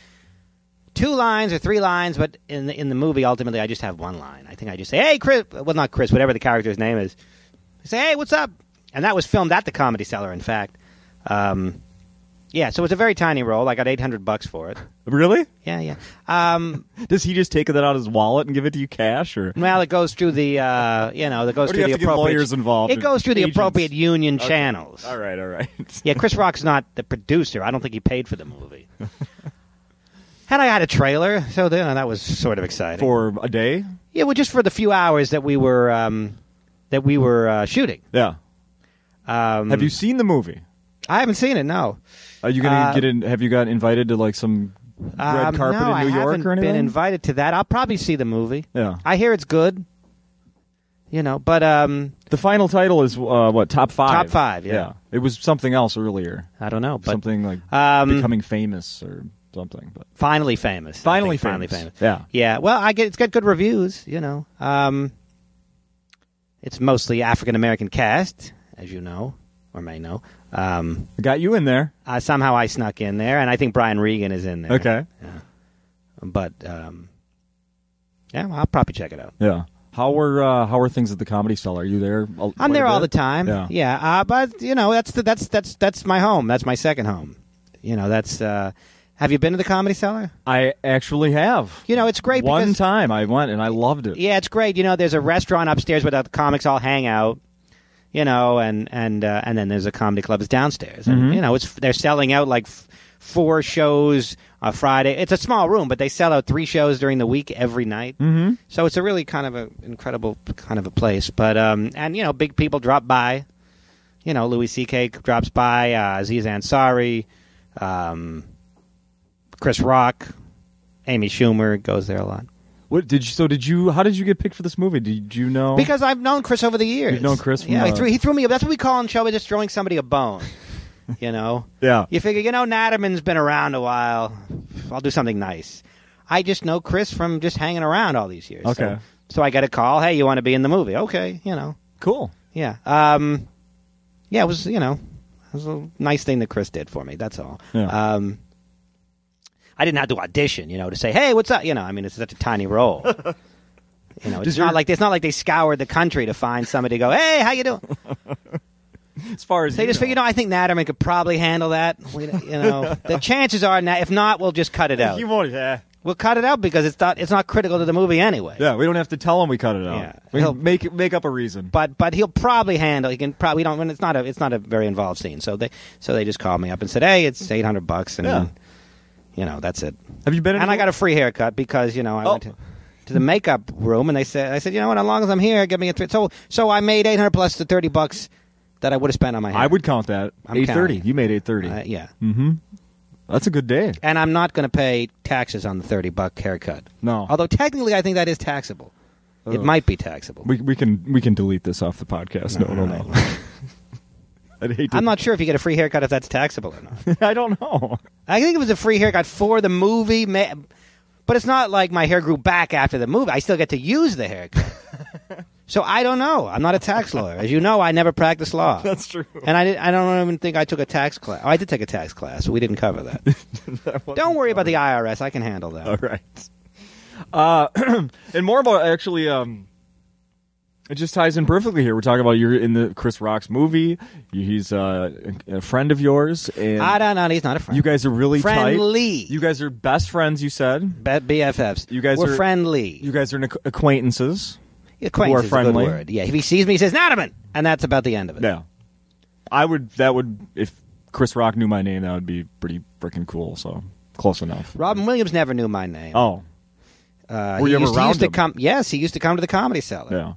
2 lines or 3 lines, but in the movie, ultimately, I just have one line. I think I just say, "Hey, Chris," well, not Chris, whatever the character's name is. I say, "Hey, what's up?" And that was filmed at the Comedy Cellar, in fact. Yeah, so it's a very tiny role. I got $800 for it. Really? Yeah. Does he just take that out of his wallet and give it to you cash, or? Well, it goes through the, it goes through the appropriate lawyers involved. It goes through the agents. appropriate union channels. All right. Yeah, Chris Rock's not the producer. I don't think he paid for the movie. And I had a trailer, so that was sort of exciting. For a day? Yeah, well, just for the few hours that we were shooting. Yeah. Have you seen the movie? I haven't seen it. No. Are you gonna get in? Have you got invited to some red carpet no, in New York or anything? I haven't been invited to that. I'll probably see the movie. Yeah. I hear it's good. But the final title is what? Top 5. Top 5. Yeah. It was something else earlier. I don't know, but something like becoming famous or something. But finally famous. Finally famous. Yeah. Yeah. Well, it's got good reviews. It's mostly African American cast, as you know or may know. Got you in there. Somehow I snuck in there, and I think Brian Regan is in there. Okay. Yeah. But I'll probably check it out. Yeah. How are things at the Comedy Cellar? Are you there? I'm there all the time. Yeah. Yeah. But that's my home. That's my second home. That's. Have you been to the Comedy Cellar? I actually have. It's great. One time I went and I loved it. Yeah, it's great. There's a restaurant upstairs where the comics all hang out. And then there's a comedy club that's downstairs. And, they're selling out 4 shows on Friday. It's a small room, but they sell out 3 shows during the week every night. Mm-hmm. So it's a really kind of an incredible kind of a place. But big people drop by. Louis C.K. drops by. Aziz Ansari, Chris Rock, Amy Schumer goes there a lot. What did you? How did you get picked for this movie? Did you know? Because I've known Chris over the years. You've known Chris from he threw me. That's what we call in show, just throwing somebody a bone. Yeah. You figure, Naturman's been around a while. I'll do something nice. I just know Chris from just hanging around all these years. Okay. So I get a call. Hey, you want to be in the movie? Okay. Cool. Yeah. It was it was a nice thing that Chris did for me. That's all. Yeah. I didn't have to audition, to say, "Hey, what's up?" It's such a tiny role. It's not like they scoured the country to find somebody to go, "Hey, how you doing?" As far as they just figure, I think Naturman could probably handle that. The chances are, if not, we'll just cut it out. You won't. Yeah. We'll cut it out because it's not critical to the movie anyway. Yeah, we don't have to tell him we cut it out. Yeah. We can make up a reason. But he'll probably handle. He can probably don't. It's not a very involved scene. So they just called me up and said, "Hey, it's $800," and that's it. Have you been? And I got a free haircut because I went to the makeup room and I said, "As long as I'm here, give me a $3." So I made $800 plus the $30 that I would have spent on my hair. I would count that. $830. You made $830. Yeah. Mm-hmm. That's a good day. And I'm not going to pay taxes on the $30 haircut. No. Although technically I think that is taxable. It might be taxable. We can delete this off the podcast. No. I'd hate to... I'm not sure if you get a free haircut if that's taxable or not. I don't know. I think it was a free haircut for the movie, but it's not like my hair grew back after the movie. I still get to use the haircut. So I don't know. I'm not a tax lawyer. As you know, I never practiced law. That's true. And I don't even think I took a tax class. Oh, I did take a tax class, but we didn't cover that. Don't worry about the IRS. I can handle that. All right. And more about, actually, it just ties in perfectly here. We're talking about you're in the Chris Rock's movie. He's a friend of yours. And I don't know. He's not a friend. You guys are really friendly. Tight. You guys are best frids, you said. BFFs. We're friendly. You guys are Acquaintance acquaintances. is a good word. Yeah, if he sees me, he says, Naturman! And that's about the end of it. Yeah. If Chris Rock knew my name, that would be pretty freaking cool, so close enough. Robin Williams never knew my name. Oh. Were you ever around him? Yes, he used to come to the Comedy Cellar. Yeah.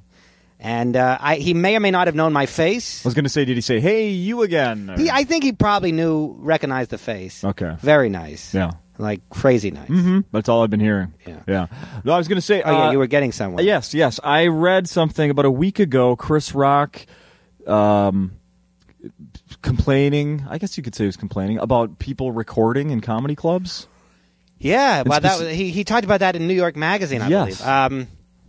And he may or may not have known my face. I was going to say, did he say, hey, you again? I think he probably recognized the face. Okay. Very nice. Yeah. Like crazy nice. Mm-hmm. That's all I've been hearing. Yeah. No, I was going to say... you were getting somewhere. Yes. I read something about a week ago, Chris Rock complaining, I guess you could say he was complaining, about people recording in comedy clubs. Yeah, well, he talked about that in New York Magazine, I believe.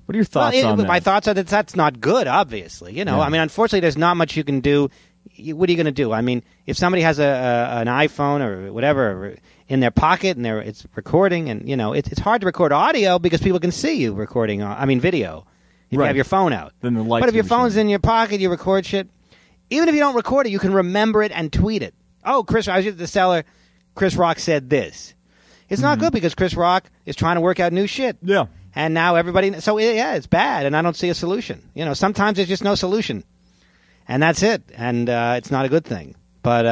What are your thoughts on that? My thoughts are that's not good, obviously. I mean, unfortunately, there's not much you can do. What are you going to do? I mean, if somebody has an iPhone or whatever in their pocket and it's recording, and it's hard to record audio because people can see you recording. Video. If you have your phone out. Then the lights. But if your phone's in your pocket, you record shit. Even if you don't record it, you can remember it and tweet it. Oh, I was at the cellar. Chris Rock said this. It's not good because Chris Rock is trying to work out new shit. Yeah. And now everybody... So, yeah, it's bad, and I don't see a solution. Sometimes there's just no solution. And that's it. And it's not a good thing. But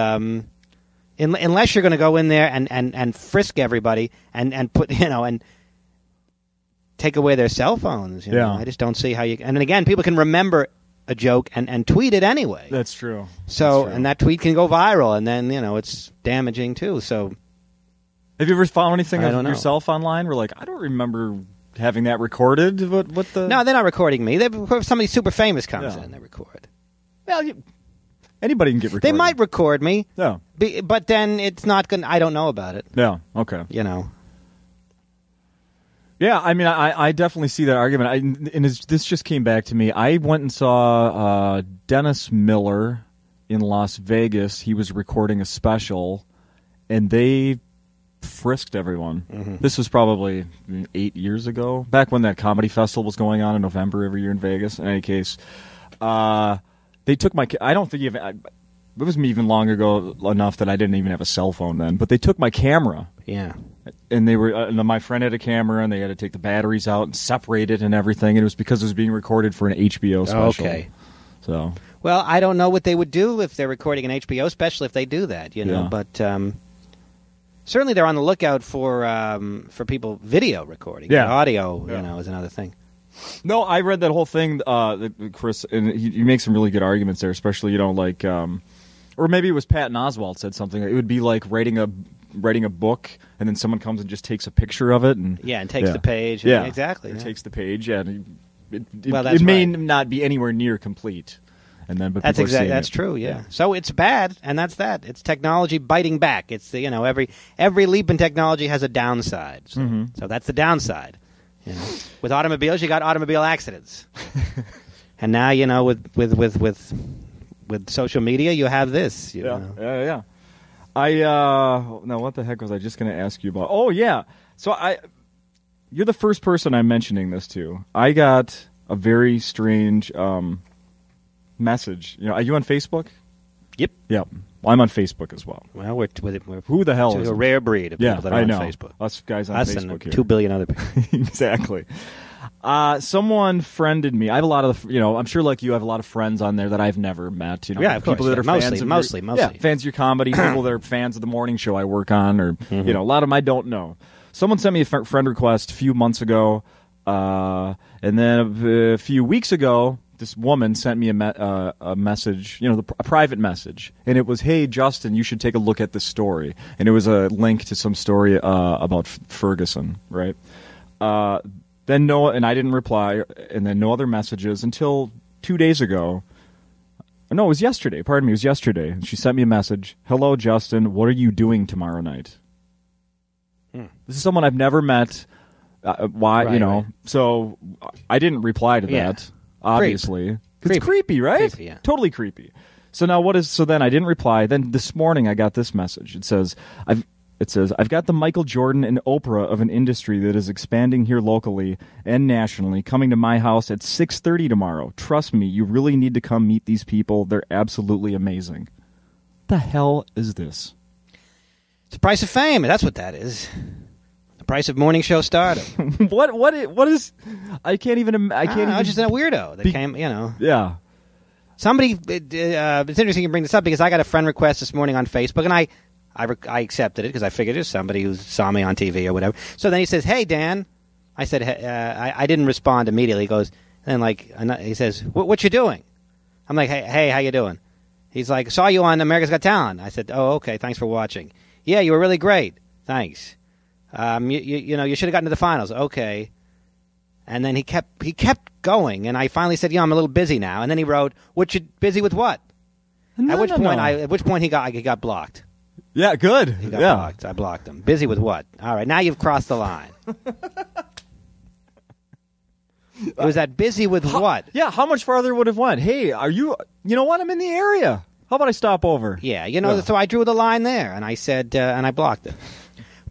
unless you're going to go in there and frisk everybody and put, and take away their cell phones, I just don't see how you... And then again, people can remember a joke and tweet it anyway. That's true. So, and that tweet can go viral, and then, it's damaging too, so... Have you ever found anything of yourself online where, I don't remember having that recorded? What the... No, they're not recording me. Somebody super famous comes in, they record. Well, anybody can get recorded. They might record me. Yeah. But then it's not going to... I don't know about it. Yeah, okay. Yeah, I mean, I definitely see that argument. This just came back to me. I went and saw Dennis Miller in Las Vegas. He was recording a special, and they frisked everyone. Mm-hmm. This was probably 8 years ago, back when that comedy festival was going on in November every year in Vegas. In any case, they took my... I don't think it was even long ago enough that I didn't even have a cell phone then, but they took my camera. Yeah. And they were my friend had a camera, and they had to take the batteries out and separate it and everything, and it was because it was being recorded for an HBO special. Okay. So... Well, I don't know what they would do if they're recording an HBO special if they do that, but... Certainly, they're on the lookout for people video recording. Yeah, audio, is another thing. No, I read that whole thing, Chris, and he makes some really good arguments there. Especially, or maybe it was Patton Oswalt said something. It would be like writing a book, and then someone comes and just takes a picture of it, and takes the page. Yeah, exactly. It takes the page, and it may not be anywhere near complete. And then, but that's true. Yeah. So it's bad, and that's that. It's technology biting back. It's every leap in technology has a downside. So that's the downside. With automobiles, you got automobile accidents, and now with social media, you have this. Yeah. Now what the heck was I just going to ask you about? Oh yeah. So you're the first person I'm mentioning this to. I got a very strange. Message. Are you on Facebook? Yep. Yep. Well, I'm on Facebook as well. Well, we're who the hell is a rare breed of people that are on Facebook. Us guys on Us Facebook and here. 2 billion other people. Exactly. Someone friended me. I have a lot of, I'm sure like you have a lot of friends on there that I've never met. Yeah, of course. People that are fans of mostly. fans of your comedy, people that are fans of the morning show I work on, or a lot of them I don't know. Someone sent me a friend request a few months ago, and then a few weeks ago, this woman sent me a message, a private message, and it was, "Hey, Justin, you should take a look at this story." And it was a link to some story about Ferguson, right? Then and I didn't reply, and then no other messages until 2 days ago. No, it was yesterday. Pardon me, it was yesterday. She sent me a message. "Hello, Justin. What are you doing tomorrow night?" This is someone I've never met. Why, right. So I didn't reply to that. Obviously, it's creepy, right? Creepy, yeah. Totally creepy. So now So then I didn't reply. Then this morning I got this message. It says, I've got the Michael Jordan and Oprah of an industry that is expanding here locally and nationally, coming to my house at 6:30 tomorrow. Trust me, you really need to come meet these people. They're absolutely amazing. The hell is this? It's the price of fame. That's what that is. The price of morning show stardom. What is? I can't even. I can't. I'm just a weirdo that came. Yeah. Somebody. It's interesting you bring this up because I got a friend request this morning on Facebook, and I accepted it because I figured it's somebody who saw me on TV or whatever. So then he says, "Hey, Dan." I said, I didn't respond immediately. He goes, he says, "What you doing?" I'm like, "Hey, how you doing?" He's like, "Saw you on America's Got Talent." I said, "Oh, okay. Thanks for watching." "Yeah, you were really great. Thanks. You should have gotten to the finals." "Okay." And then he kept going, and I finally said, "I'm a little busy now." And then he wrote, "Busy with what?" At which point he got blocked. Yeah, good. He got blocked. I blocked him. "Busy with what?" All right, now you've crossed the line. It was that busy with what? Yeah, how much farther would have went? "Hey, are you? You know what? I'm in the area. How about I stop over?" Yeah, so I drew the line there, and I said, and I blocked it.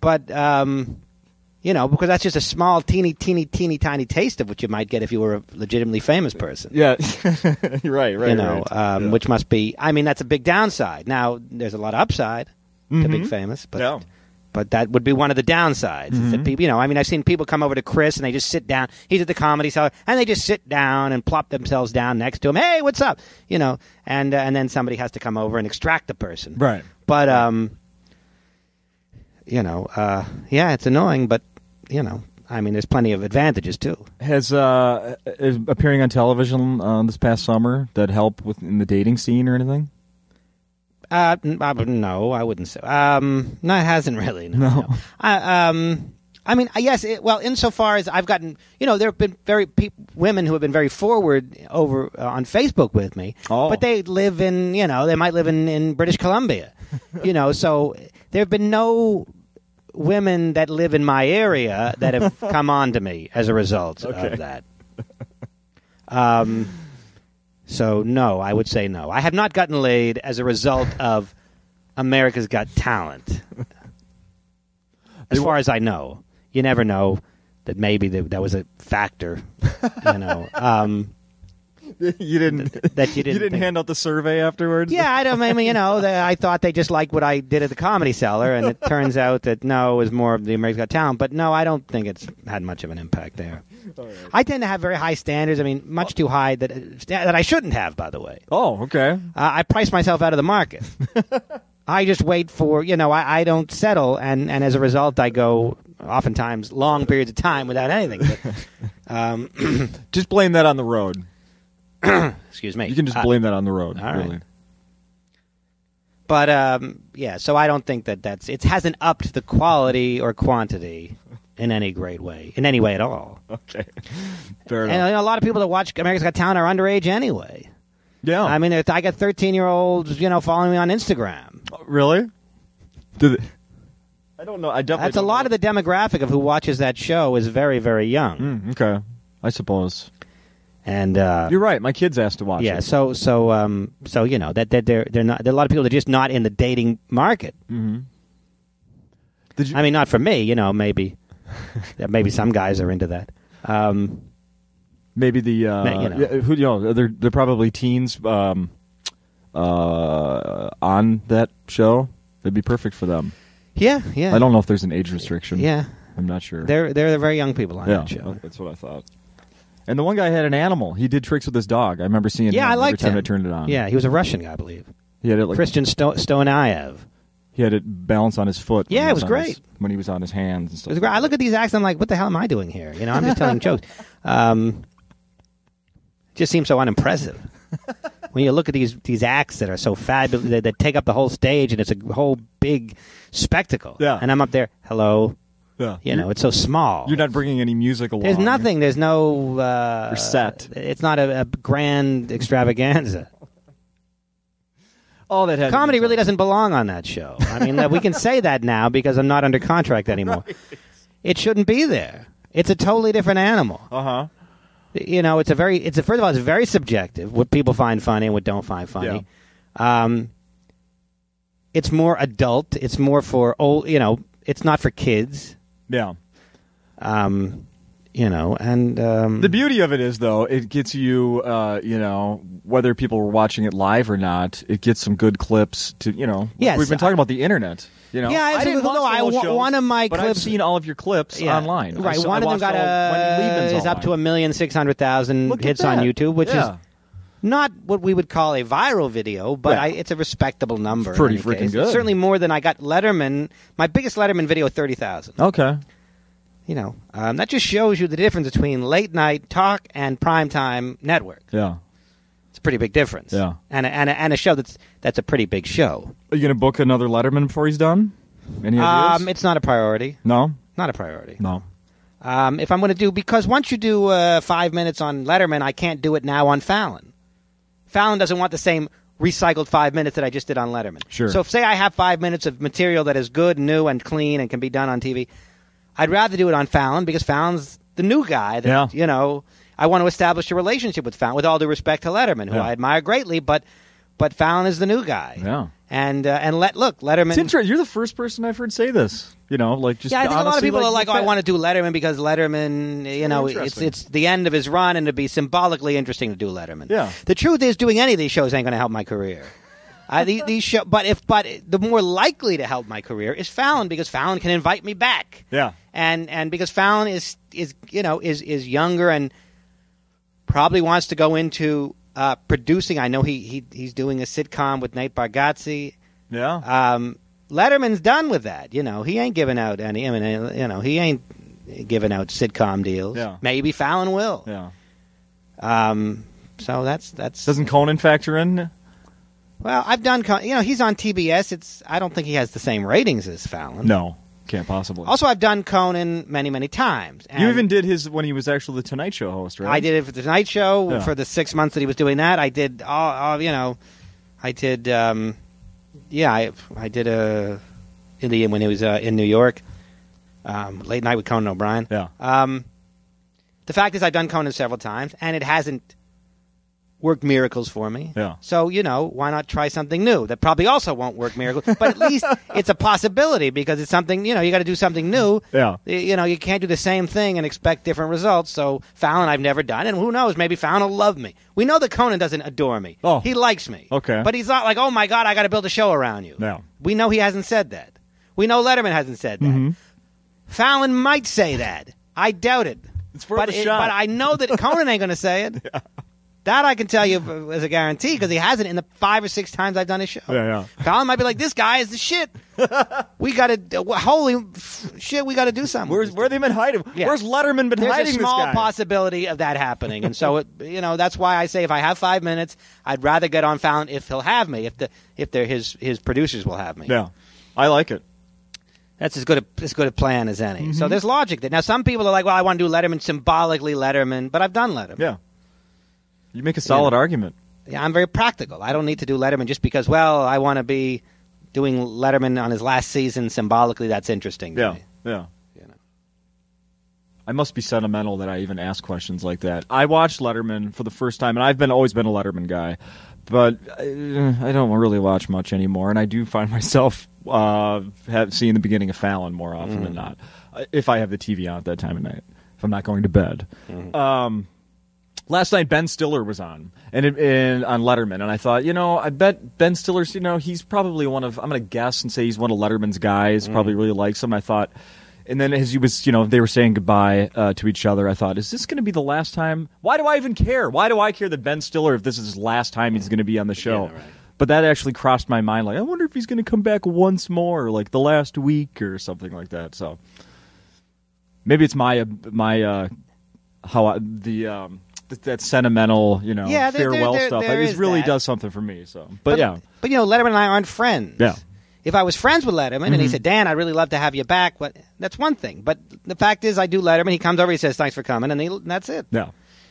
But, because that's just a small, teeny, tiny taste of what you might get if you were a legitimately famous person. Yeah, right. Which must be, that's a big downside. Now, there's a lot of upside to being famous, but that would be one of the downsides. Is that people, I've seen people come over to Chris and they just sit down. He's at the Comedy Cellar, and they just sit down and plop themselves down next to him. "Hey, what's up?" And then somebody has to come over and extract the person. Right. But it's annoying, but there's plenty of advantages too. Has appearing on television this past summer that help in the dating scene or anything? No, I wouldn't say. No, it hasn't really. No. Yes. Insofar as I've gotten, there have been women who have been very forward over on Facebook with me, but they live in, they might live in British Columbia, so there have been no women that live in my area that have come on to me as a result of that. So no, I would say no. I have not gotten laid as a result of America's Got Talent. As far as I know. You never know that maybe that was a factor, You didn't hand out the survey afterwards? Yeah, I thought they just liked what I did at the Comedy Cellar, and it turns out that no, it was more of the America's Got Talent. But no, I don't think it's had much of an impact there. Right. I tend to have very high standards. Much too high that I shouldn't have, by the way. Oh, okay. I price myself out of the market. I just wait for, I don't settle, and as a result, I go oftentimes long periods of time without anything. But, just blame that on the road. Excuse me. You can just blame that on the road. All really. Right. But, so I don't think it hasn't upped the quality or quantity in any great way, in any way at all. Okay. Fair enough. And a lot of people that watch America's Got Talent are underage anyway. Yeah. I got 13-year-olds, following me on Instagram. Really? I don't know. That's a lot of the demographic of who watches that show is very, very young. Okay. I suppose. And you're right. My kids asked to watch it. Yeah. So that they're not. There are a lot of people that are just not in the dating market. Mm-hmm. Not for me. Maybe some guys are into that. Maybe the they're probably teens on that show, it'd be perfect for them. Yeah. I don't know if there's an age restriction. Yeah. I'm not sure. They're very young people on that show. That's what I thought. And the one guy had an animal. He did tricks with his dog. I remember seeing him I liked every time him. I turned it on. Yeah, he was a Russian guy, I believe. He had it Christian Stoyanev. He had it balance on his foot. Yeah, it was great. When he was on his hands and stuff. It was great. I look at these acts, I'm like, what the hell am I doing here? I'm just telling jokes. Just seems so unimpressive. When you look at these acts that are so fabulous, that take up the whole stage, and it's a whole big spectacle. Yeah. And I'm up there, hello. Yeah. It's so small. You're not bringing any music along. There's nothing. There's no... You're set. It's not a grand extravaganza. All that comedy really doesn't belong on that show. I mean, we can say that now because I'm not under contract anymore. Right. It shouldn't be there. It's a totally different animal. Uh-huh. First of all, it's very subjective, what people find funny and what don't find funny. Yeah. It's more adult. It's more for old, it's not for kids. Yeah. And the beauty of it is, though, it gets you, whether people were watching it live or not, it gets some good clips to, Yes, we've been talking about the internet. Yeah, I didn't watch one of my but clips. I've seen all of your clips online. Right, one of them got is up to 1,600,000 hits on YouTube, which is not what we would call a viral video, but it's a respectable number. It's pretty freaking good. It's certainly more than I got Letterman. My biggest Letterman video, 30,000. Okay. That just shows you the difference between late night talk and primetime network. Yeah. It's a pretty big difference. Yeah. And a show that's a pretty big show. Are you going to book another Letterman before he's done? Any ideas? It's not a priority. No? Not a priority. No. If I'm going to do, because once you do 5 minutes on Letterman, I can't do it now on Fallon. Fallon doesn't want the same recycled 5 minutes that I just did on Letterman. Sure. So say I have 5 minutes of material that is good, new, and clean and can be done on TV, I'd rather do it on Fallon because Fallon's the new guy that, I want to establish a relationship with Fallon, with all due respect to Letterman, who I admire greatly, but Fallon is the new guy. Yeah. And Letterman... It's interesting. You're the first person I've heard say this. Just I think honestly, a lot of people are like, I want to do Letterman because Letterman, it's the end of his run, and it'd be symbolically interesting to do Letterman. Yeah. The truth is, doing any of these shows ain't going to help my career. These show, but the more likely to help my career is Fallon, because Fallon can invite me back. Yeah. And because Fallon is younger and probably wants to go into producing. I know he's doing a sitcom with Nate Bargatze. Yeah. Letterman's done with that. He ain't giving out any. He ain't giving out sitcom deals. Yeah. Maybe Fallon will. Yeah. So that's. Doesn't Conan factor in? Well, I've done. He's on TBS. I don't think he has the same ratings as Fallon. No, can't possibly. Also, I've done Conan many, many times. And you even did his when he was actually the Tonight Show host, right? I did it for the Tonight Show for the 6 months that he was doing that. I did I did when he was in New York, Late Night with Conan O'Brien. Yeah. The fact is, I've done Conan several times, and it hasn't worked miracles for me. Yeah. So, why not try something new that probably also won't work miracles, but at least it's a possibility because it's something, you got to do something new. Yeah. You can't do the same thing and expect different results. So Fallon I've never done, and who knows, maybe Fallon will love me. We know that Conan doesn't adore me. Oh. He likes me. Okay. But he's not like, oh my God, I got to build a show around you. No. We know he hasn't said that. We know Letterman hasn't said that. Mm-hmm. Fallon might say that. I doubt it. It's worth a shot. But I know that Conan ain't going to say it. Yeah. That I can tell you as a guarantee because he hasn't in the 5 or 6 times I've done his show. Yeah. Fallon might be like, this guy is the shit. We got to, holy shit, we got to do something. Where have they been hiding? Yeah. Where's Letterman been hiding this guy? There's a small possibility of that happening. And so, that's why I say if I have 5 minutes, I'd rather get on Fallon if he'll have me, if they're his producers will have me. Yeah, I like it. That's as good a plan as any. Mm-hmm. So there's logic there. Now, some people are like, well, I want to do Letterman, symbolically Letterman, but I've done Letterman. Yeah. You make a solid argument. Yeah, I'm very practical. I don't need to do Letterman just because, I want to be doing Letterman on his last season symbolically. That's interesting to me. Yeah. I must be sentimental that I even ask questions like that. I watched Letterman for the first time, and I've always been a Letterman guy, but I don't really watch much anymore, and I do find myself seeing the beginning of Fallon more often than not, if I have the TV on at that time of night, if I'm not going to bed. Last night, Ben Stiller was on, on Letterman, and I thought, I bet Ben Stiller's, he's probably I'm going to guess and say he's one of Letterman's guys, probably really likes him. I thought, and then as he was, they were saying goodbye to each other, I thought, is this going to be the last time? Why do I even care? Why do I care that Ben Stiller, if this is his last time he's going to be on the show? Yeah, right. But that actually crossed my mind, I wonder if he's going to come back once more, like the last week or something like that. So maybe it's that sentimental, farewell stuff. It really does something for me. So, but Letterman and I aren't friends. Yeah. If I was friends with Letterman and he said, Dan, I'd really love to have you back, that's one thing. But the fact is, I do Letterman. He comes over, he says, thanks for coming, and that's it. Yeah.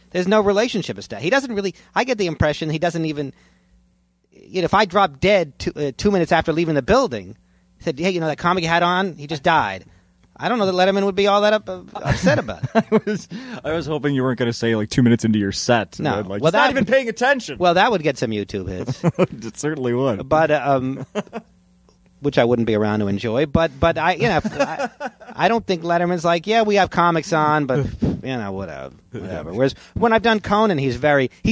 There's no relationship established. He doesn't really. I get the impression he doesn't even. If I drop dead 2 minutes after leaving the building, said, hey, that comic you had on, he just died. I don't know that Letterman would be all that upset about it. I was hoping you weren't going to say 2 minutes into your set. No, he's not even paying attention. Well, that would get some YouTube hits. It certainly would. But which I wouldn't be around to enjoy. But I don't think Letterman's like, yeah, we have comics on, but whatever. Whereas when I've done Conan, he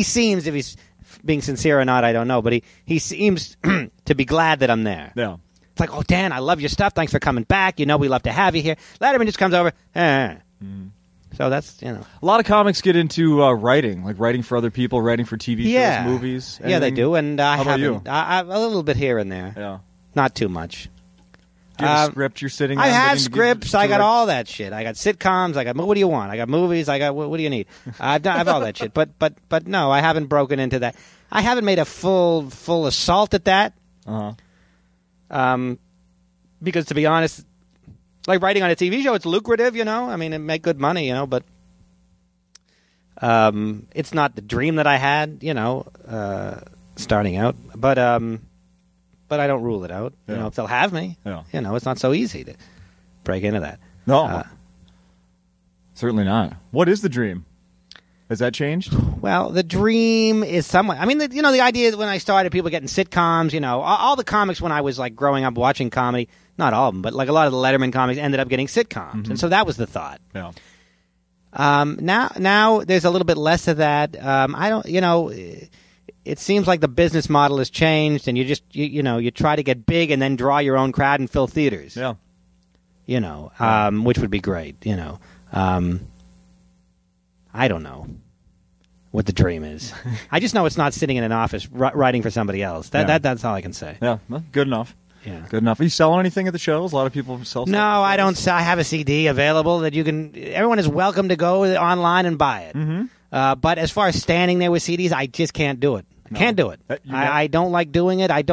seems, if he's being sincere or not, I don't know, but he seems to be glad that I'm there. Yeah. It's like, oh, Dan, I love your stuff. Thanks for coming back. We love to have you here. Letterman just comes over. So that's, A lot of comics get into writing, like writing for other people, writing for TV shows, movies. Anything? Yeah, they do. And How about you? A little bit here and there. Yeah. Not too much. Do you have a script you're sitting on? I have scripts. I got all that shit. I got sitcoms. I got, what do you want? I got movies. I got, what do you need? I have all that shit. But no, I haven't broken into that. I haven't made a full assault at that. Because to be honest, like writing on a TV show, it's lucrative, I mean, it make good money, but it's not the dream that I had, starting out. But I don't rule it out. Yeah. If they'll have me, it's not so easy to break into that. No, certainly not. What is the dream? Has that changed? Well, the dream is somewhat. I mean, the idea that when I started, people getting sitcoms. All the comics when I was growing up watching comedy. Not all of them, but a lot of the Letterman comics ended up getting sitcoms, and so that was the thought. Yeah. Now there's a little bit less of that. I don't. It seems like the business model has changed, and you just you try to get big and then draw your own crowd and fill theaters. Yeah. Which would be great. I don't know what the dream is. I just know it's not sitting in an office writing for somebody else. That's all I can say. Yeah, well, good enough. Yeah, good enough. Are you selling anything at the shows? A lot of people sell. No, I don't. I have a CD available that you can. Everyone is welcome to go online and buy it. Mm-hmm. But as far as standing there with CDs, I just can't do it. No. Can't do it. I don't like doing it. I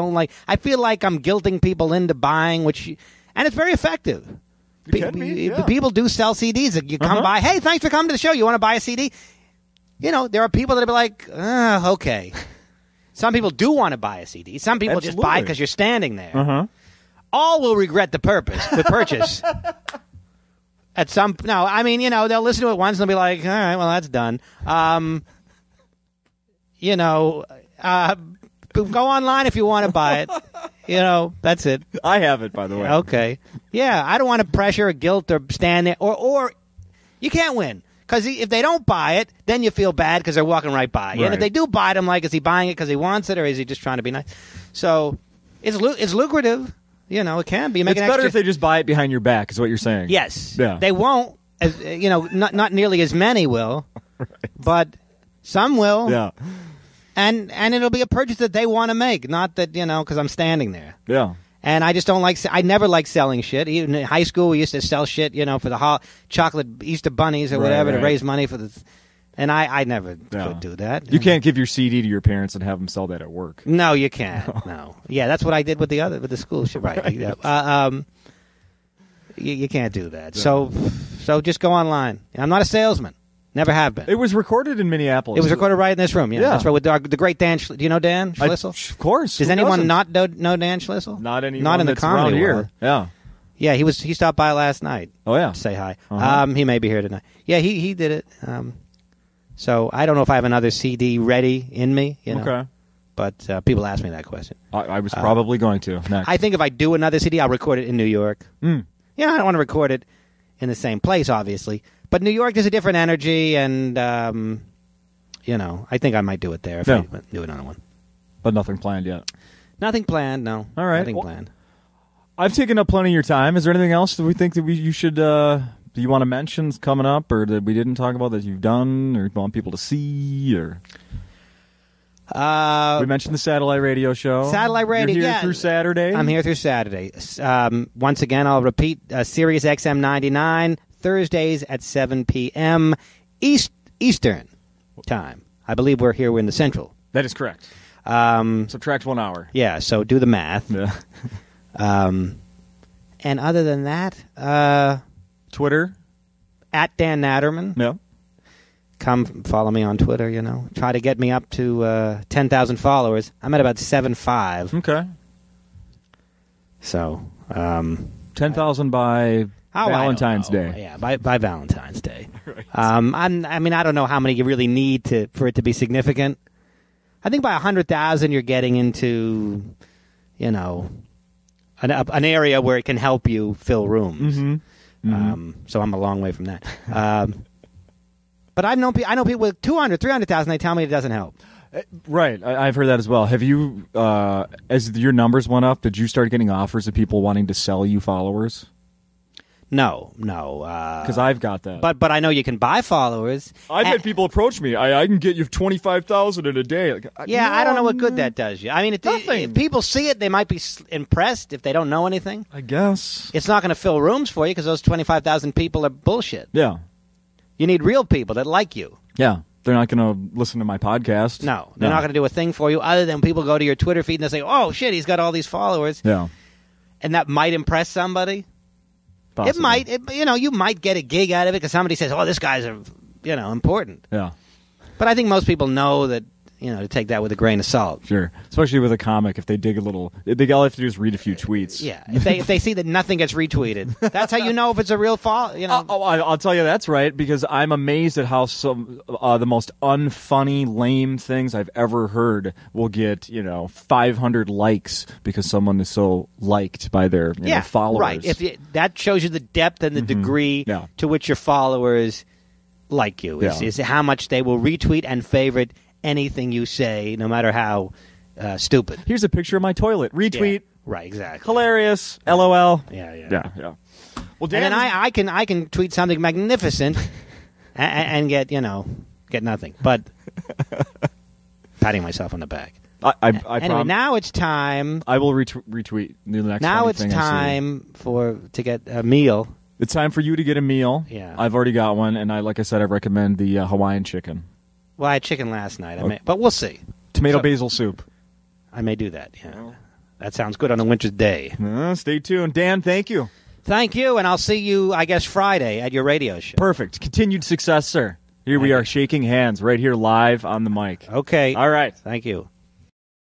feel like I'm guilting people into buying, and it's very effective. People do sell CDs. You come by, hey, thanks for coming to the show. You want to buy a CD? There are people that are like, okay. Some people do want to buy a CD. Some people just buy it because you're standing there. All will regret the purchase. They'll listen to it once and they'll be like, all right, well, that's done. Go online if you want to buy it. That's it. I have it, by the way. Okay. Yeah, I don't want to pressure or guilt or stand there. Or you can't win. Because if they don't buy it, then you feel bad because they're walking right by. Right. And if they do buy it, I'm like, is he buying it because he wants it or is he just trying to be nice? So it's lucrative. It can be. It's better if they just buy it behind your back is what you're saying. Yes. Yeah. They won't. Not nearly as many will. Right. But some will. Yeah. And it'll be a purchase that they want to make, not that, because I'm standing there. Yeah. And I just don't I never liked selling shit. Even in high school, we used to sell shit, for the chocolate Easter bunnies or whatever to raise money for the... And I never could do that. You can't give your CD to your parents and have them sell that at work. No, you can't. No. Yeah, that's what I did with the school shit. Right. You can't do that. Yeah. So just go online. I'm not a salesman. Never have been. It was recorded in Minneapolis. It was recorded right in this room. Yeah. That's right. With the great Dan. Do you know Dan Schlissel? Of course. Does anyone not know Dan Schlissel? Not anyone. Not in the comedy world. Yeah. Yeah. He stopped by last night. Oh yeah. To say hi. He may be here tonight. Yeah. He did it. So I don't know if I have another CD ready in me. Okay. But people ask me that question. I was probably going to. Next. I think if I do another CD, I'll record it in New York. Mm. Yeah. I don't want to record it in the same place, obviously. But New York, there's a different energy, and I think I might do it there if I do another one. But nothing planned yet. Nothing planned. No. All right. Nothing planned. I've taken up plenty of your time. Is there anything else that we think that you should? Do you want to mention coming up, or that we didn't talk about that you've done, or want people to see, or? We mentioned the satellite radio show. Satellite radio, You're here through Saturday. I'm here through Saturday. Once again, I'll repeat: Sirius XM 99 Thursdays at 7 p.m. Eastern time. I believe we're in the Central. That is correct. Subtract 1 hour. Yeah. So do the math. Yeah. And other than that, Twitter at Dan Naturman. Yeah. Come follow me on Twitter, Try to get me up to 10,000 followers. I'm at about 7.5. Okay. So, 10,000 by Valentine's Day. Yeah, by Valentine's Day. Right. I don't know how many you really need for it to be significant. I think by 100,000 you're getting into, an area where it can help you fill rooms. Mm-hmm. Mm-hmm. So I'm a long way from that. But I know people with 200, 300,000. They tell me it doesn't help. Right, I've heard that as well. Have you, as your numbers went up, did you start getting offers of people wanting to sell you followers? No. Because I've got that. But I know you can buy followers. I've had people approach me. I can get you 25,000 in a day. I don't know what good that does you. I mean, nothing. If people see it, they might be impressed if they don't know anything. I guess. It's not going to fill rooms for you because those 25,000 people are bullshit. Yeah. You need real people that like you. Yeah. They're not going to listen to my podcast. No. They're not going to do a thing for you other than people go to your Twitter feed and they say, oh, shit, he's got all these followers. Yeah. And that might impress somebody. Possibly. It might. You might get a gig out of it because somebody says, oh, this guy's, important. Yeah. But I think most people know that, to take that with a grain of salt. Sure. Especially with a comic, if they dig a little, all they have to do is read a few tweets. Yeah. If they see that nothing gets retweeted, that's how you know if it's a real follow. I'll tell you that's right, because I'm amazed at how the most unfunny, lame things I've ever heard will get 500 likes because someone is so liked by their followers. Right. That shows you the depth and the degree to which your followers like you. Is how much they will retweet and favorite anything you say, no matter how stupid. Here's a picture of my toilet. Retweet. Yeah, right, exactly. Hilarious. LOL. Yeah. Well, Dan, and then I can tweet something magnificent and get nothing, but patting myself on the back. Anyway, now it's time. I will retweet the next. Now it's time to get a meal. It's time for you to get a meal. Yeah, I've already got one, and like I said, I recommend the Hawaiian chicken. Well, I had chicken last night, but we'll see. Tomato basil soup. I may do that, yeah. That sounds good on a winter's day. Stay tuned. Dan, thank you. Thank you, and I'll see you, I guess, Friday at your radio show. Perfect. Continued success, sir. Here we are shaking hands right here live on the mic. Okay. All right. Thank you.